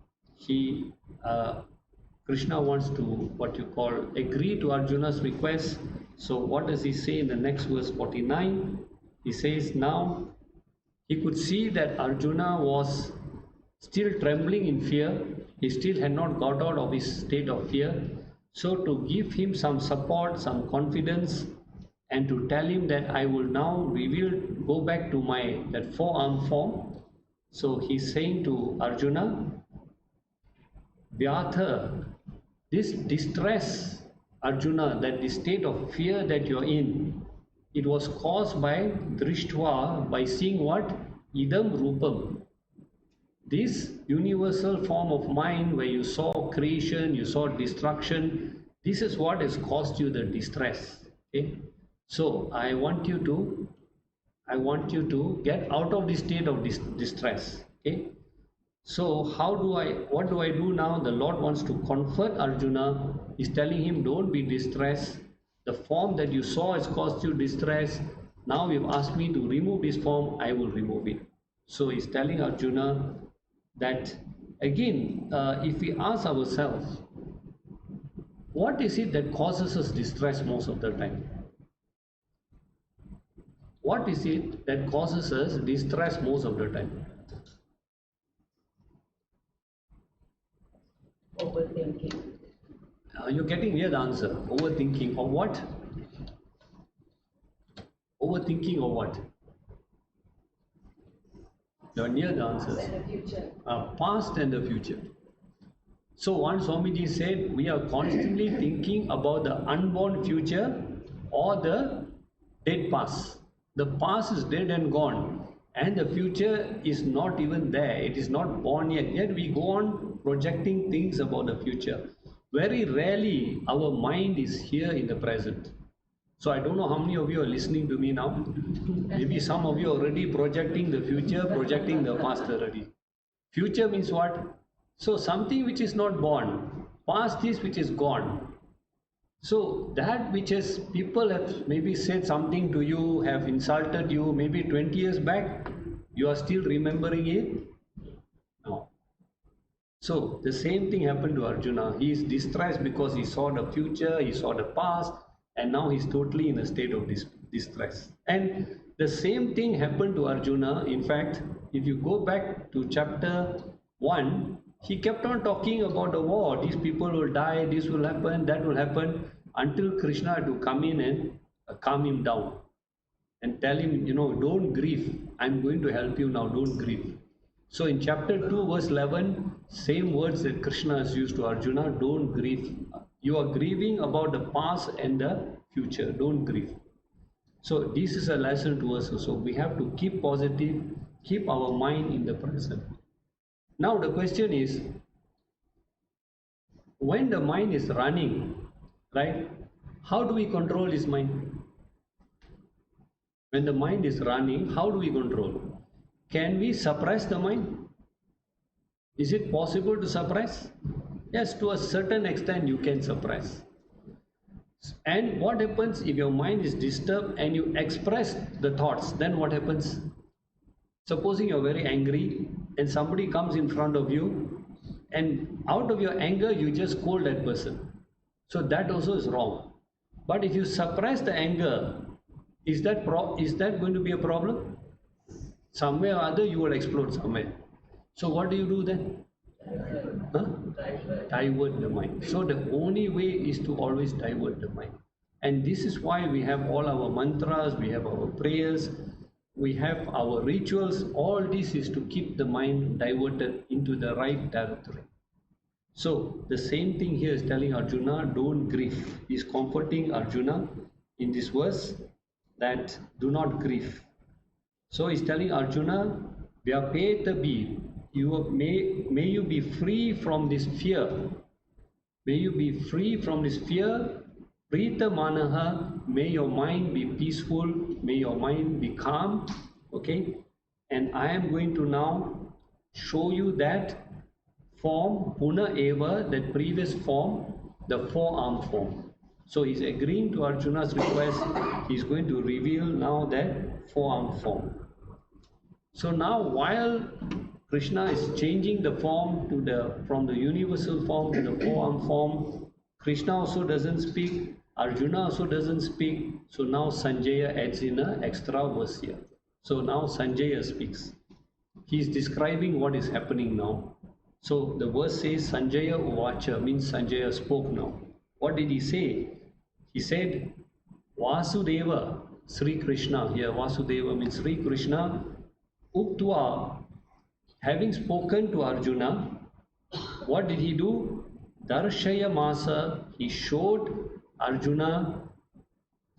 Krishna wants to, what you call, agree to Arjuna's request. So what does he say in the next verse 49? He says, now he could see that Arjuna was still trembling in fear. He still had not got out of his state of fear. So to give him some support, some confidence, and to tell him that I will now go back to that four-arm form. So he's saying to Arjuna, Vyatha, this distress, Arjuna, that the state of fear that you're in, it was caused by Drishtva, by seeing what? Idam Rupam. This universal form of mind where you saw creation, you saw destruction, this is what has caused you the distress. Okay? So I want you to get out of this state of distress. Okay? So what do I do now? The Lord wants to comfort Arjuna. He's telling him, don't be distressed. The form that you saw has caused you distress. Now you've asked me to remove this form, I will remove it. So he's telling Arjuna that, again, if we ask ourselves, what is it that causes us distress most of the time? What is it that causes us distress most of the time? Overthinking. You're getting near the answer. Overthinking of what? Overthinking of what? You're near the answers. Past and the future. Past and the future. So one Swamiji said, we are constantly thinking about the unborn future or the dead past. The past is dead and gone, and the future is not even there. It is not born yet. Yet we go on projecting things about the future. Very rarely our mind is here in the present. So I don't know how many of you are listening to me now. Maybe some of you are already projecting the future, projecting the past already. Future means what? So something which is not born. Past is which is gone. So that which is, people have maybe said something to you, have insulted you, maybe 20 years back, you are still remembering it? No. So the same thing happened to Arjuna. He is distressed because he saw the future, he saw the past, and now he's totally in a state of distress. And the same thing happened to Arjuna. In fact, if you go back to chapter 1, he kept on talking about the war. These people will die, this will happen, that will happen, until Krishna had to come in and calm him down and tell him, don't grieve. I'm going to help you now, don't grieve. So in chapter 2, verse 11, same words that Krishna has used to Arjuna, don't grieve. You are grieving about the past and the future, don't grieve. So this is a lesson to us. So we have to keep positive, Keep our mind in the present. Now the question is, when the mind is running, right? How do we control this mind? When the mind is running, how do we control? Can we suppress the mind? Is it possible to suppress? Yes, to a certain extent you can suppress. And what happens if your mind is disturbed and you express the thoughts? Then what happens? Supposing you're very angry and somebody comes in front of you, and out of your anger you just scold that person. So that also is wrong. But if you suppress the anger, is that going to be a problem? Somewhere or other you will explode somewhere. So what do you do then? Huh? Divert the mind. So the only way is to always divert the mind. And this is why we have all our mantras, we have our prayers, we have our rituals. All this is to keep the mind diverted into the right territory. So the same thing here is telling Arjuna, don't grieve. He's comforting Arjuna in this verse that do not grieve. So he's telling Arjuna, Vyapetabi, may you be free from this fear. May you be free from this fear. Prita Manaha, may your mind be peaceful, may your mind be calm. Okay? And I am going to now show you that form, Puna Eva, that previous form, the four-arm form. So he's agreeing to Arjuna's request. He's going to reveal now that four-arm form. So now while Krishna is changing the form from the universal form to the four-arm form, Krishna also doesn't speak, Arjuna also doesn't speak. So now Sanjaya adds in an extra verse here. So now Sanjaya speaks. He is describing what is happening now. So the verse says Sanjaya Uvacha, means Sanjaya spoke now. What did he say? He said, Vasudeva, Sri Krishna, here Vasudeva means Sri Krishna, Uktva, having spoken to Arjuna, what did he do? Darshaya Masa, he showed Arjuna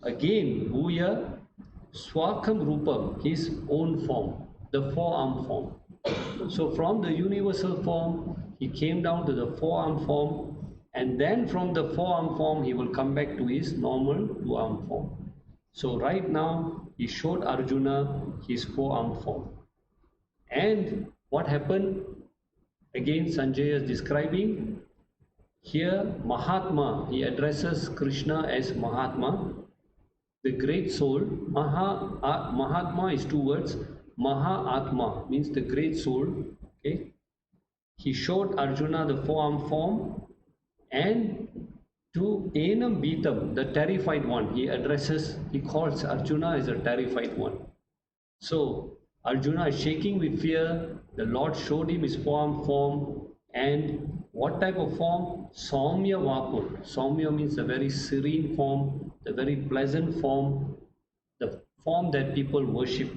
again, Bhuya, Swakam Rupam, his own form, the four-arm form. So from the universal form, he came down to the four-arm form, and then from the four-arm form, he will come back to his normal two-arm form. So right now, he showed Arjuna his four-arm form. And what happened? Again, Sanjaya is describing here Mahatma. He addresses Krishna as Mahatma, the great soul. Mahatma is two words. Mahatma means the great soul. Okay. He showed Arjuna the four-arm form, and to Enam Beatam, the terrified one, he calls Arjuna as a terrified one. So Arjuna is shaking with fear. The Lord showed him his four-arm form. And what type of form? Saumya Vapur. Saumya means a very serene form, the very pleasant form, the form that people worship.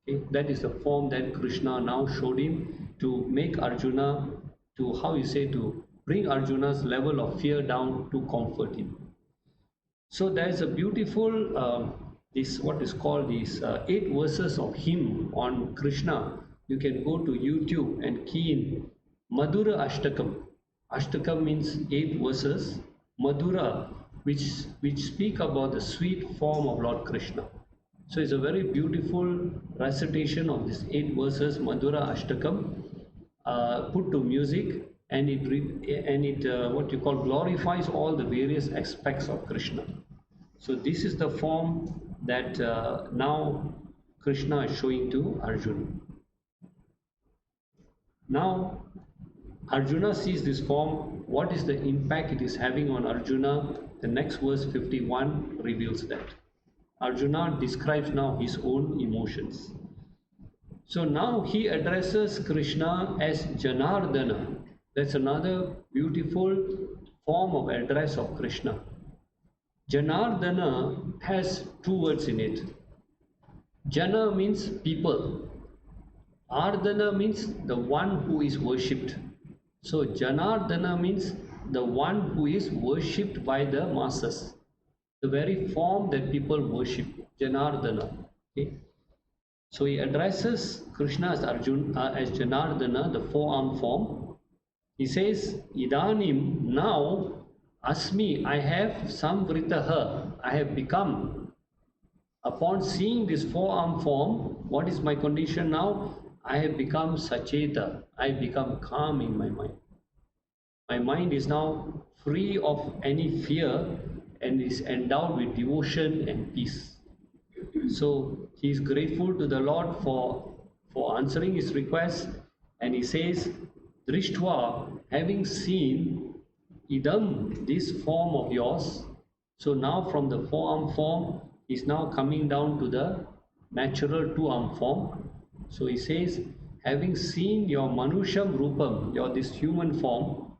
Okay? That is the form that Krishna now showed him to make Arjuna, to bring Arjuna's level of fear down, to comfort him. So there is a beautiful what is called these 8 verses of hymn on Krishna. You can go to YouTube and key in Madhura Ashtakam. Ashtakam means 8 verses. Madhura, which speak about the sweet form of Lord Krishna. So it's a very beautiful recitation of these 8 verses, Madhura Ashtakam, put to music, and it what you call glorifies all the various aspects of Krishna. So this is the form that now Krishna is showing to Arjuna. Now Arjuna sees this form. What is the impact it is having on Arjuna? The next verse 51 reveals that. Arjuna describes now his own emotions. So now he addresses Krishna as Janardana. That's another beautiful form of address of Krishna. Janardana has 2 words in it. Jana means people. Ardana means the one who is worshipped. So Janardana means the one who is worshipped by the masses. The very form that people worship, Janardana. Okay? So he addresses Krishna as as Janardana, the four-armed form. He says, Idanim, now, Asmi, I have samvritaha, I have become. Upon seeing this four-armed form, what is my condition now? I have become sacheta, I have become calm in my mind. My mind is now free of any fear and is endowed with devotion and peace. So he is grateful to the Lord for answering his request, and he says, Drishtva, having seen idam, this form of yours, so now from the four-arm form is now coming down to the natural two-arm form. So he says, having seen your manusham rupam, your this human form,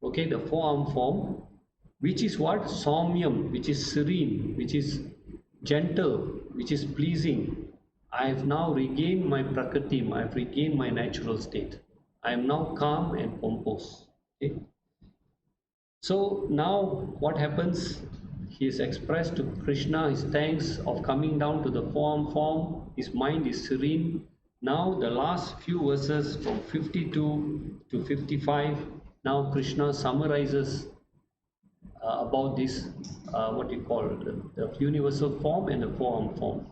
okay, the four-arm form, which is what? Saumyam, which is serene, which is gentle, which is pleasing. I have now regained my prakriti, I have regained my natural state. I am now calm and composed. Okay? So now what happens? He has expressed to Krishna his thanks of coming down to the form. His mind is serene. Now the last few verses from 52 to 55, now Krishna summarizes about this, what you call the universal form and the four-arm form.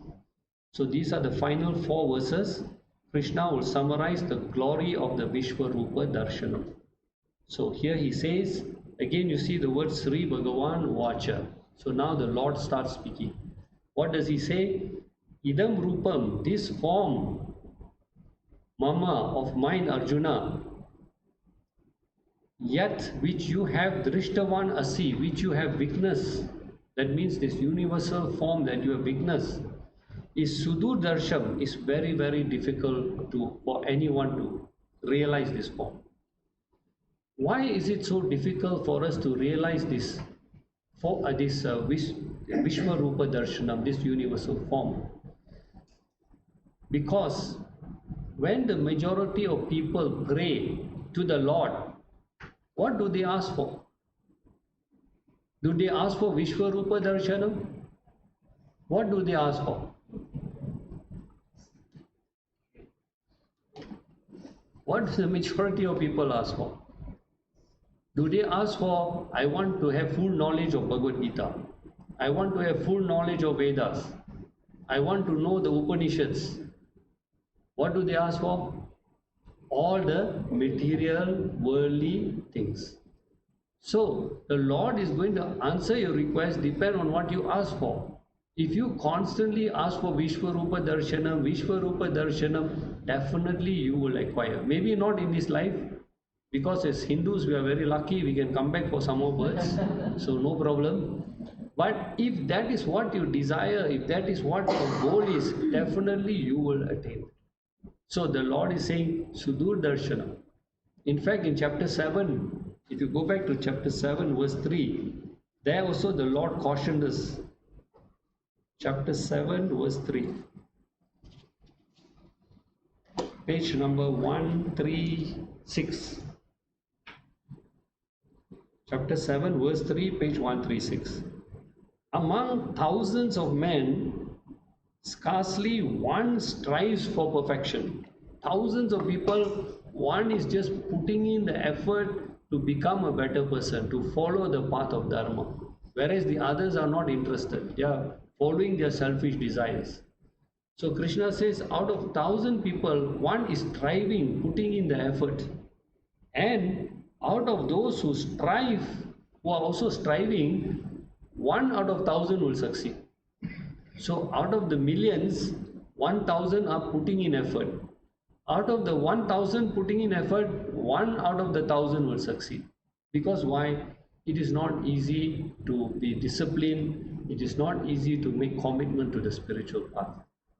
So these are the final four verses. Krishna will summarize the glory of the Vishwarupa Darshanam. So here he says, again you see the word Sri Bhagavan Vacha. So now the Lord starts speaking. What does he say? Idam Rupam, this form, Mama, of mine Arjuna, yet which you have Drishtavan Asi, which you have witnessed, that means this universal form that you have witnessed, is Sudur Darsham, is very, very difficult for anyone to realize this form. Why is it so difficult for us to realize this, Vishwarupa Darshanam, this universal form? Because when the majority of people pray to the Lord, what do they ask for? Do they ask for Vishwarupa Darshanam? What do they ask for? What does the majority of people ask for? Do they ask for, I want to have full knowledge of Bhagavad Gita. I want to have full knowledge of Vedas. I want to know the Upanishads. What do they ask for? All the material, worldly things. So the Lord is going to answer your request depend on what you ask for. If you constantly ask for Vishwarupa Darshanam, definitely you will acquire. Maybe not in this life, because as Hindus we are very lucky, we can come back for some more births, so no problem. But if that is what you desire, if that is what your goal is, definitely you will attain. So the Lord is saying Sudur Darshana. In fact, in chapter 7, if you go back to chapter 7 verse 3, there also the Lord cautioned us. Chapter 7 verse 3, page number 136. Chapter 7 verse 3, page 136. Among thousands of men, scarcely one strives for perfection. Thousands of people, one is just putting in the effort to become a better person, to follow the path of Dharma. Whereas the others are not interested. They are following their selfish desires. So Krishna says, out of 1,000 people, one is striving, putting in the effort. And out of those who strive, who are also striving, 1 out of 1,000 will succeed. So out of the millions, 1,000 are putting in effort. Out of the 1,000 putting in effort, 1 out of the 1,000 will succeed. Because why? It is not easy to be disciplined. It is not easy to make commitment to the spiritual path.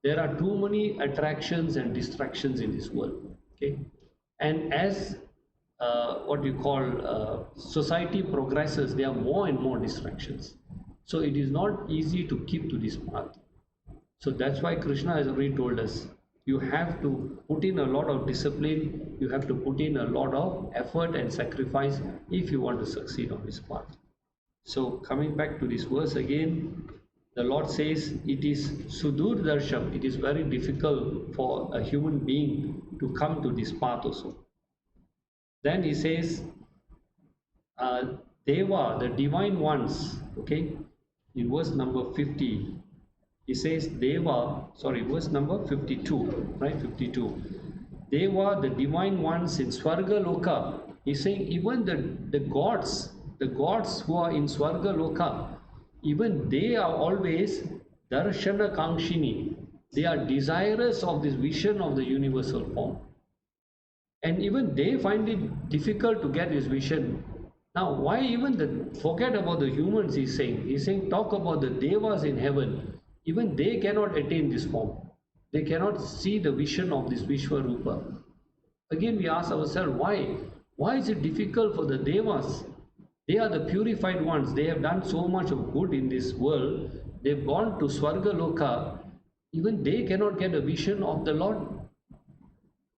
There are too many attractions and distractions in this world. Okay, and as society progresses, there are more and more distractions. So it is not easy to keep to this path. So that's why Krishna has already told us, you have to put in a lot of discipline, you have to put in a lot of effort and sacrifice if you want to succeed on this path. So coming back to this verse again, The Lord says it is sudur darsham. It is very difficult for a human being to come to this path also. Then he says, Deva, the divine ones, okay, in verse number 50, he says, verse number 52, right, 52. Deva, the divine ones in Swarga Loka, he's saying even the gods who are in Swarga Loka, even they are always Darshana Kangshini. They are desirous of this vision of the universal form. And even they find it difficult to get this vision. Now, why even forget about the humans, he's saying, talk about the devas in heaven. Even they cannot attain this form. They cannot see the vision of this Vishwarupa. Again, we ask ourselves, why? Why is it difficult for the devas? They are the purified ones. They have done so much of good in this world. They've gone to Swarga Loka. Even they cannot get a vision of the Lord.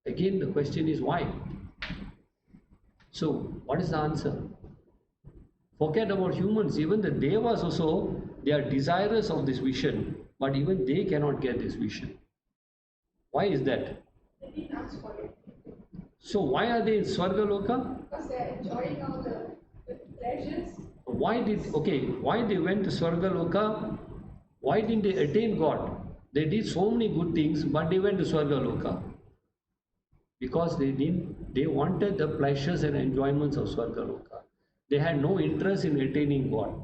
Again, the question is why? So, what is the answer? Forget about humans. Even the devas also, they are desirous of this vision, but even they cannot get this vision. Why is that? They didn't ask for it. So why are they in Swarga Loka? Because they are enjoying all the pleasures. Why they went to Swarga Loka? Why didn't they attain God? They did so many good things, but they went to Swarga Loka. Because they wanted the pleasures and enjoyments of Swarga Loka. They had no interest in attaining God.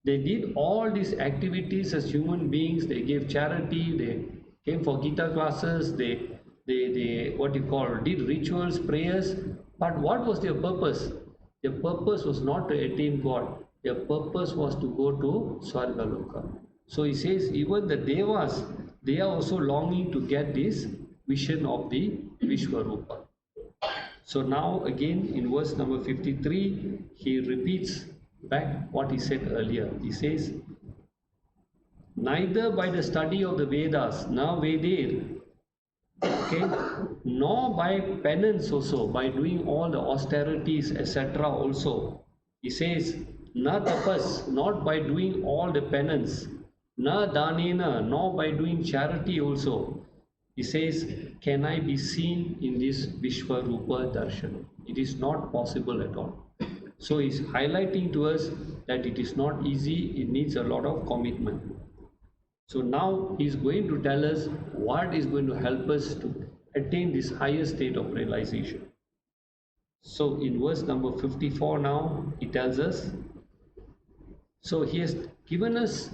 They did all these activities as human beings. They gave charity. They came for Gita classes. They did rituals, prayers. But what was their purpose? Their purpose was not to attain God. Their purpose was to go to Swarga Loka. So he says even the devas, they are also longing to get this vision of the Vishwarupa. So now again in verse number 53, he repeats back what he said earlier. He says, neither by the study of the Vedas, na Vedir, okay, nor by penance also, by doing all the austerities, etc. also. He says, na tapas, not by doing all the penance, na danena, nor by doing charity also. He says, can I be seen in this Vishwarupa Darshan? It is not possible at all. So he's highlighting to us that it is not easy, it needs a lot of commitment. So now he's going to tell us what is going to help us to attain this higher state of realization. So in verse number 54 now, he tells us, so he has given us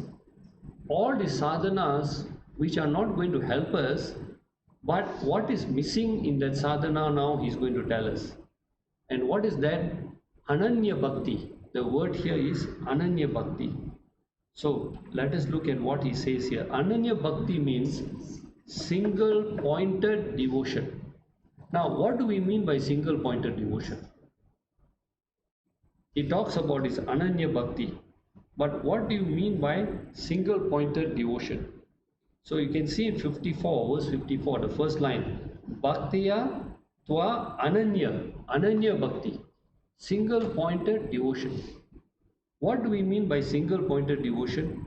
all the sadhanas which are not going to help us, but what is missing in that sadhana now he's going to tell us. And what is that? Ananya Bhakti. The word here is Ananya Bhakti. So let us look at what he says here. Ananya Bhakti means single pointed devotion. Now what do we mean by single pointed devotion? He talks about his Ananya Bhakti. But what do you mean by single pointed devotion? So you can see in 54, verse 54, the first line, Bhaktiya Tva Ananya, Ananya Bhakti, single pointed devotion. What do we mean by single pointed devotion?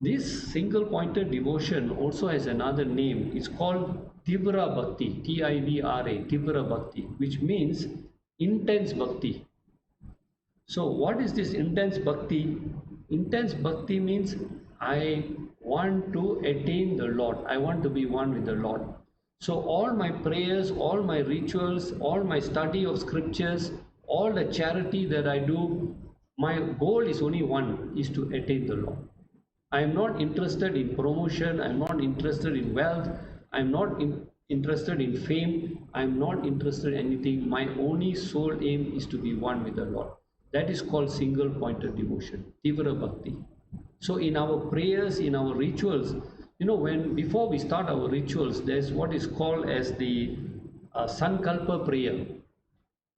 This single pointed devotion also has another name. It's called Tivra Bhakti, Tivra, Tivra Bhakti, which means intense Bhakti. So what is this intense Bhakti? Intense Bhakti means I want to attain the Lord. I want to be one with the Lord. So all my prayers, all my rituals, all my study of scriptures, all the charity that I do, my goal is only one, is to attain the Lord. I am not interested in promotion. I am not interested in wealth. I am not interested in fame. I am not interested in anything. My only sole aim is to be one with the Lord. That is called single pointed devotion, Tivra Bhakti. So in our prayers, in our rituals, before we start our rituals, there's what is called as the Sankalpa prayer.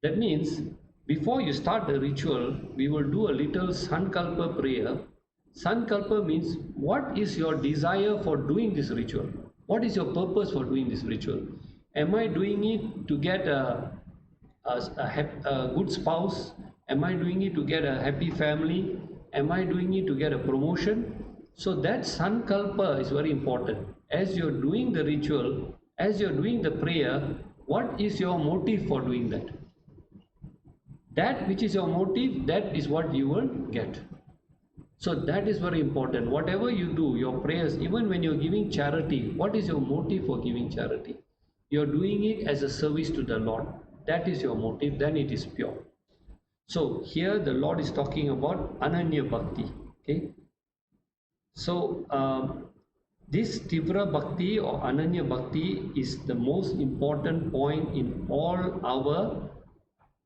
That means before you start the ritual, we will do a little Sankalpa prayer. Sankalpa means what is your desire for doing this ritual? What is your purpose for doing this ritual? Am I doing it to get a good spouse? Am I doing it to get a happy family? Am I doing it to get a promotion? So that sankalpa is very important. As you're doing the ritual, as you're doing the prayer, what is your motive for doing that? That which is your motive, that is what you will get. So that is very important. Whatever you do, your prayers, even when you're giving charity, what is your motive for giving charity? You're doing it as a service to the Lord. That is your motive, then it is pure. So here the Lord is talking about Ananya Bhakti. Okay. So this Tivra Bhakti or Ananya Bhakti is the most important point in all our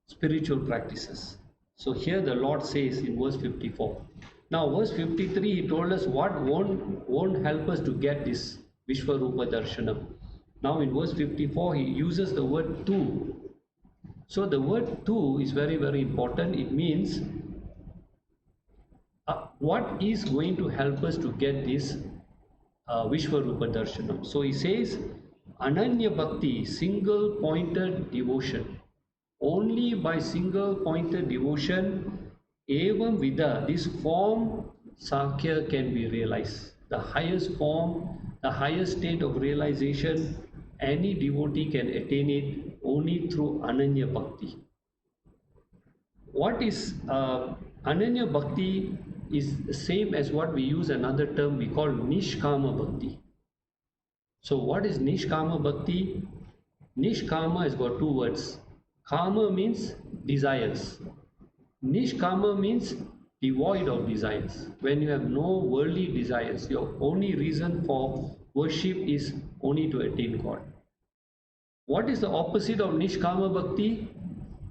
spiritual practices. So here the Lord says in verse 54. Now verse 53 he told us what won't help us to get this Vishwarupa Darshanam. Now in verse 54 he uses the word tu. So the word tu is very important. It means what is going to help us to get this Vishwarupa Darshanam. So he says Ananya Bhakti, single pointed devotion. Only by single pointed devotion, evam vida, this form Sakya can be realized. The highest form, the highest state of realization, any devotee can attain it only through Ananya Bhakti. What is Ananya Bhakti is the same as what we use another term we call Nishkama Bhakti. So what is Nishkama Bhakti? Nishkama has got two words. Kama means desires. Nishkama means devoid of desires. When you have no worldly desires, your only reason for worship is only to attain God. What is the opposite of Nishkama Bhakti?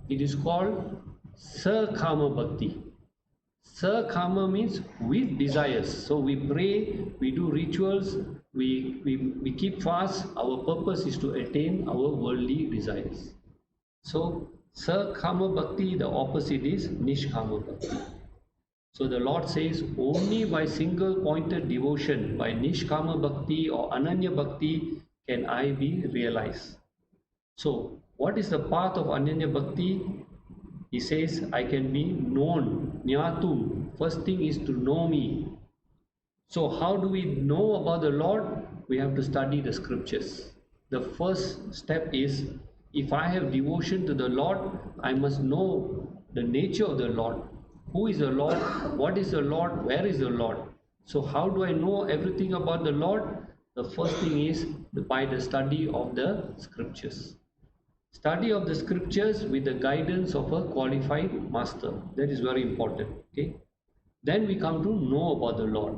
It is called Sakama Bhakti. Sakama means with desires. So we pray, we do rituals, we keep fast. Our purpose is to attain our worldly desires. So Sakama Bhakti, the opposite is Nishkama Bhakti. So the Lord says only by single pointed devotion, by Nishkama Bhakti or Ananya Bhakti can I be realized. So what is the path of Ananya Bhakti? He says I can be known, Nyatum. First thing is to know me. So how do we know about the Lord? We have to study the scriptures. The first step is, if I have devotion to the Lord, I must know the nature of the Lord. Who is the Lord? What is the Lord? Where is the Lord? So how do I know everything about the Lord? The first thing is by the study of the scriptures. Study of the scriptures with the guidance of a qualified master. That is very important. Okay. Then we come to know about the Lord.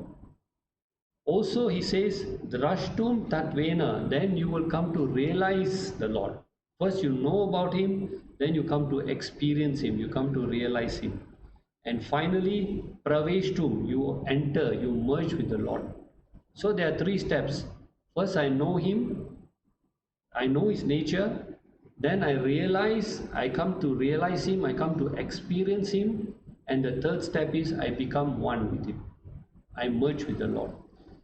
Also he says, Drashtum Tatvena, then you will come to realize the Lord. First you know about him, then you come to experience him, you come to realize him. And finally, Praveshtum, you enter, you merge with the Lord. So there are three steps. First I know him, I know his nature, then I realize, I come to realize him, I come to experience him, and the third step is I become one with him. I merge with the Lord.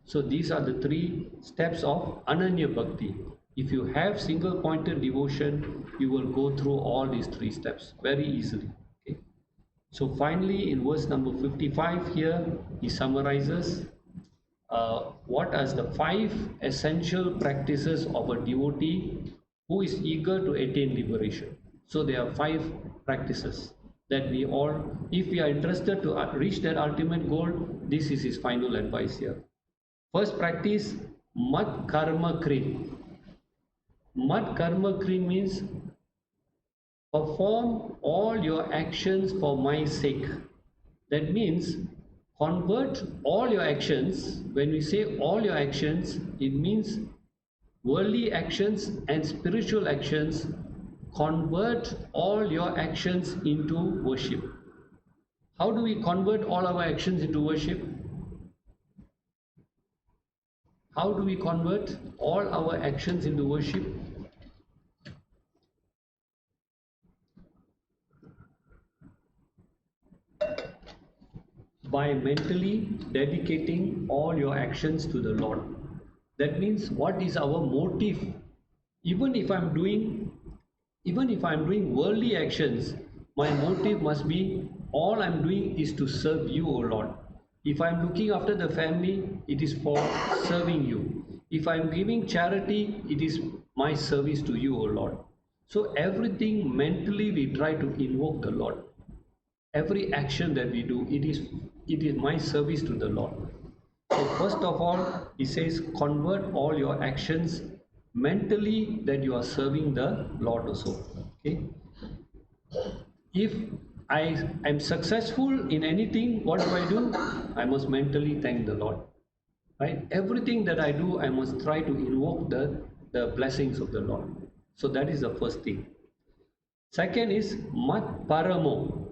So these are the three steps of Ananya Bhakti. If you have single pointed devotion, you will go through all these three steps very easily. Okay? So finally in verse number 55 here, he summarizes what are the 5 essential practices of a devotee who is eager to attain liberation. So there are 5 practices that we all, if we are interested to reach that ultimate goal, this is his final advice here. First practice, Mat Karma Krit. Mat Karma Krit means perform all your actions for my sake. That means convert all your actions. When we say all your actions, it means worldly actions and spiritual actions. Convert all your actions into worship. How do we convert all our actions into worship? How do we convert all our actions into worship? By mentally dedicating all your actions to the Lord. That means what is our motive? Even if I'm doing worldly actions, my motive must be all I'm doing is to serve you, O Lord. If I'm looking after the family, it is for serving you. If I'm giving charity, it is my service to you, O Lord. So everything mentally we try to invoke the Lord. Every action that we do, it is my service to the Lord. So first of all, he says, convert all your actions mentally that you are serving the Lord also. Okay. If I am successful in anything, what do? I must mentally thank the Lord. Right? Everything that I do, I must try to invoke the blessings of the Lord. So that is the first thing. Second is mat paramo.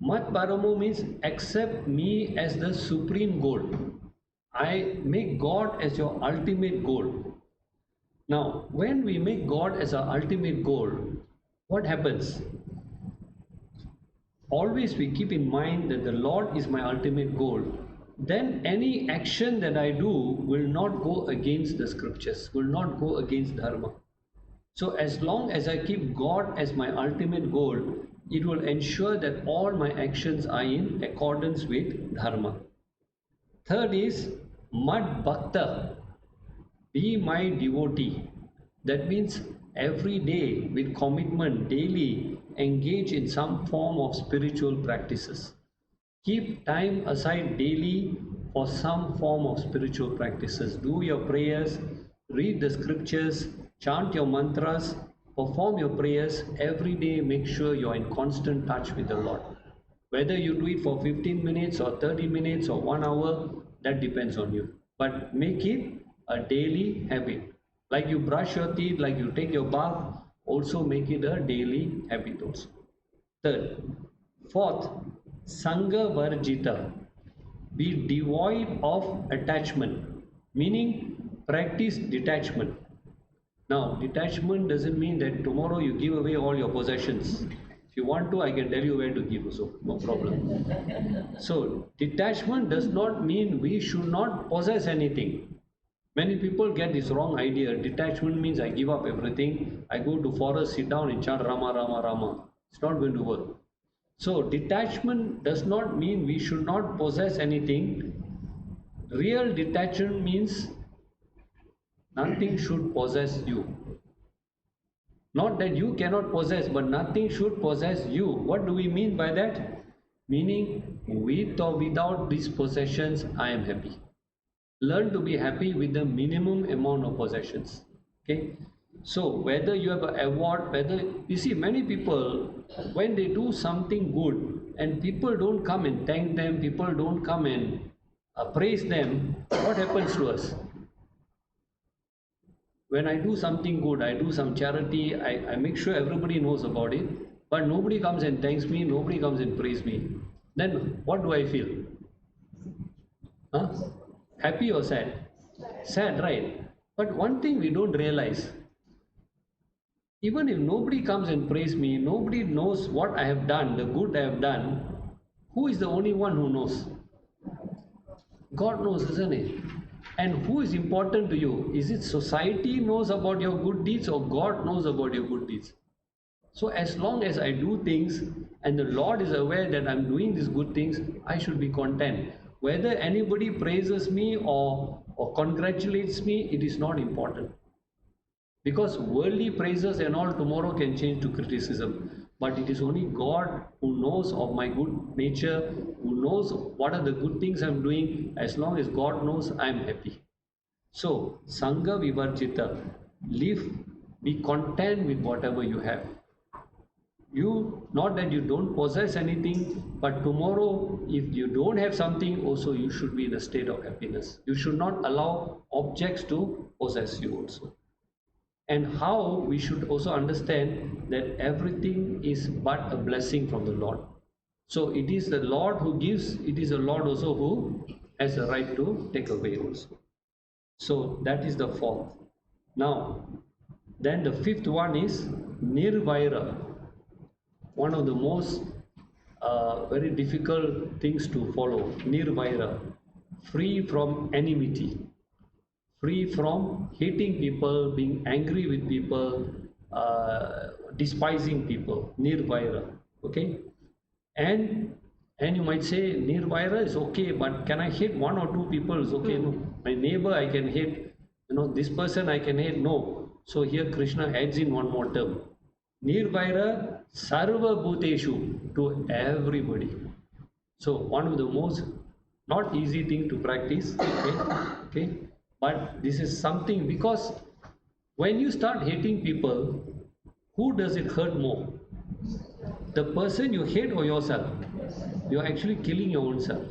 Mat paramo means accept me as the supreme goal. I make God as your ultimate goal. Now, when we make God as our ultimate goal, what happens? Always we keep in mind that the Lord is my ultimate goal. Then any action that I do will not go against the scriptures, will not go against dharma. So as long as I keep God as my ultimate goal, it will ensure that all my actions are in accordance with dharma. Third is mad bhakta, be my devotee. That means every day with commitment, daily engage in some form of spiritual practices. Keep time aside daily for some form of spiritual practices. Do your prayers, read the scriptures, chant your mantras, perform your prayers every day. Make sure you're in constant touch with the Lord. Whether you do it for 15 minutes or 30 minutes or 1 hour, that depends on you. But make it a daily habit. Like you brush your teeth, like you take your bath, also make it a daily habit also. Third. Fourth, Sangha Varjita. Be devoid of attachment, meaning practice detachment. Now, detachment doesn't mean that tomorrow you give away all your possessions. If you want to, I can tell you where to give also, no problem. So, detachment does not mean we should not possess anything. Many people get this wrong idea. Detachment means I give up everything, I go to forest, sit down and chant Rama, Rama, Rama. It's not going to work. So, detachment does not mean we should not possess anything. Real detachment means nothing should possess you. Not that you cannot possess, but nothing should possess you. What do we mean by that? Meaning, with or without these possessions, I am happy. Learn to be happy with the minimum amount of possessions. Okay. So whether you have an award, whether you see many people, when they do something good and people don't come and thank them, people don't come and praise them, what happens to us? When I do something good, I do some charity, I make sure everybody knows about it, but nobody comes and thanks me, nobody comes and praise me. Then what do I feel? Huh? Happy or sad? Sad, right? But one thing we don't realize, even if nobody comes and praise me, nobody knows what I have done, the good I have done, who is the only one who knows? God knows, isn't it? And who is important to you? Is it society knows about your good deeds or God knows about your good deeds? So as long as I do things and the Lord is aware that I'm doing these good things, I should be content. Whether anybody praises me or congratulates me, it is not important. Because worldly praises and all tomorrow can change to criticism. But it is only God who knows of my good nature, who knows what are the good things I'm doing. As long as God knows, I'm happy. So, Sangha Vivarjita, live, be content with whatever you have. You, not that you don't possess anything, but tomorrow, if you don't have something, also you should be in a state of happiness. You should not allow objects to possess you also. And how we should also understand that everything is but a blessing from the Lord. So it is the Lord who gives, it is the Lord also who has the right to take away also. So that is the fourth. Now, then the fifth one is Nirvaira. One of the most very difficult things to follow. Nirvaira. Free from enmity. Free from hating people, being angry with people, despising people. Nirvaira. Okay? And and you might say nirvaira is okay, but can I hate one or two people? Is okay. No, my neighbor I can hate, this person I can hate. No. So here Krishna adds in one more term, nirvaira sarva bhuteshu, to everybody. So one of the most not easy thing to practice, okay, but this is something, because when you start hating people, who does it hurt more? The person you hate or yourself? You are actually killing your own self.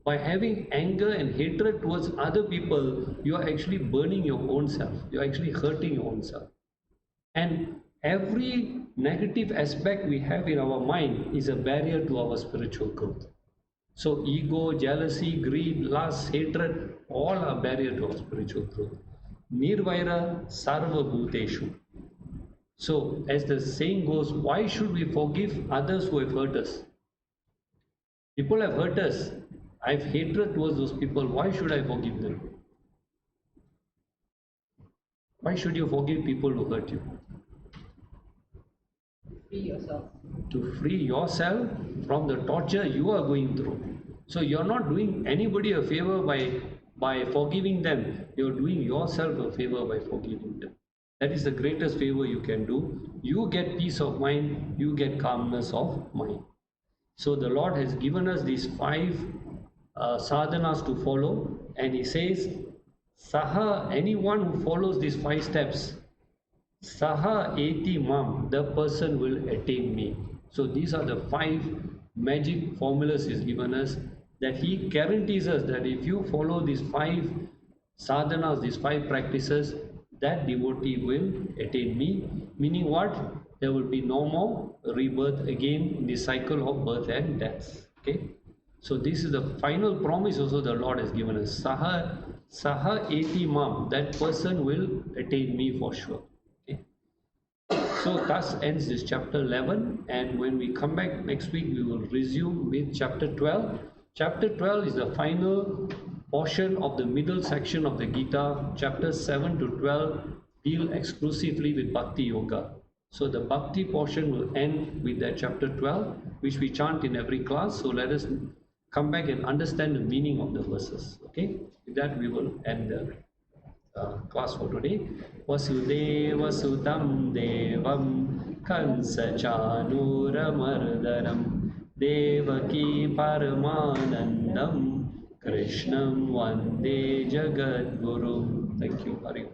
By having anger and hatred towards other people, you are actually burning your own self. You are actually hurting your own self. And every negative aspect we have in our mind is a barrier to our spiritual growth. So ego, jealousy, greed, lust, hatred, all are barrier to our spiritual growth. Nirvaira sarva bhuteshu. So as the saying goes, why should we forgive others who have hurt us? People have hurt us. I have hatred towards those people. Why should I forgive them? Why should you forgive people who hurt you? Free yourself. To free yourself from the torture you are going through. So you're not doing anybody a favor by forgiving them. You're doing yourself a favor by forgiving them. That is the greatest favor you can do. You get peace of mind. You get calmness of mind. So the Lord has given us these 5 sadhanas to follow, and He says, Saha, anyone who follows these 5 steps, Saha eti mam, the person will attain me. So these are the 5 magic formulas He's given us, that He guarantees us that if you follow these 5 sadhanas, these 5 practices, that devotee will attain me. Meaning what? There will be no more rebirth again in the cycle of birth and death. Okay. So this is the final promise also the Lord has given us. Saha eti mam, that person will attain me for sure. Okay. So thus ends this chapter 11, and when we come back next week, we will resume with chapter 12. Chapter 12 is the final portion of the middle section of the Gita. Chapters 7 to 12 deal exclusively with Bhakti Yoga. So the Bhakti portion will end with that chapter 12, which we chant in every class. So let us come back and understand the meaning of the verses. Okay, with that we will end the class for today. Vasudeva Sutam Devam Kansa Chanuramardharam Devaki Paramanandam Krishnam Vande Jagadguru. Thank you. Hari Om.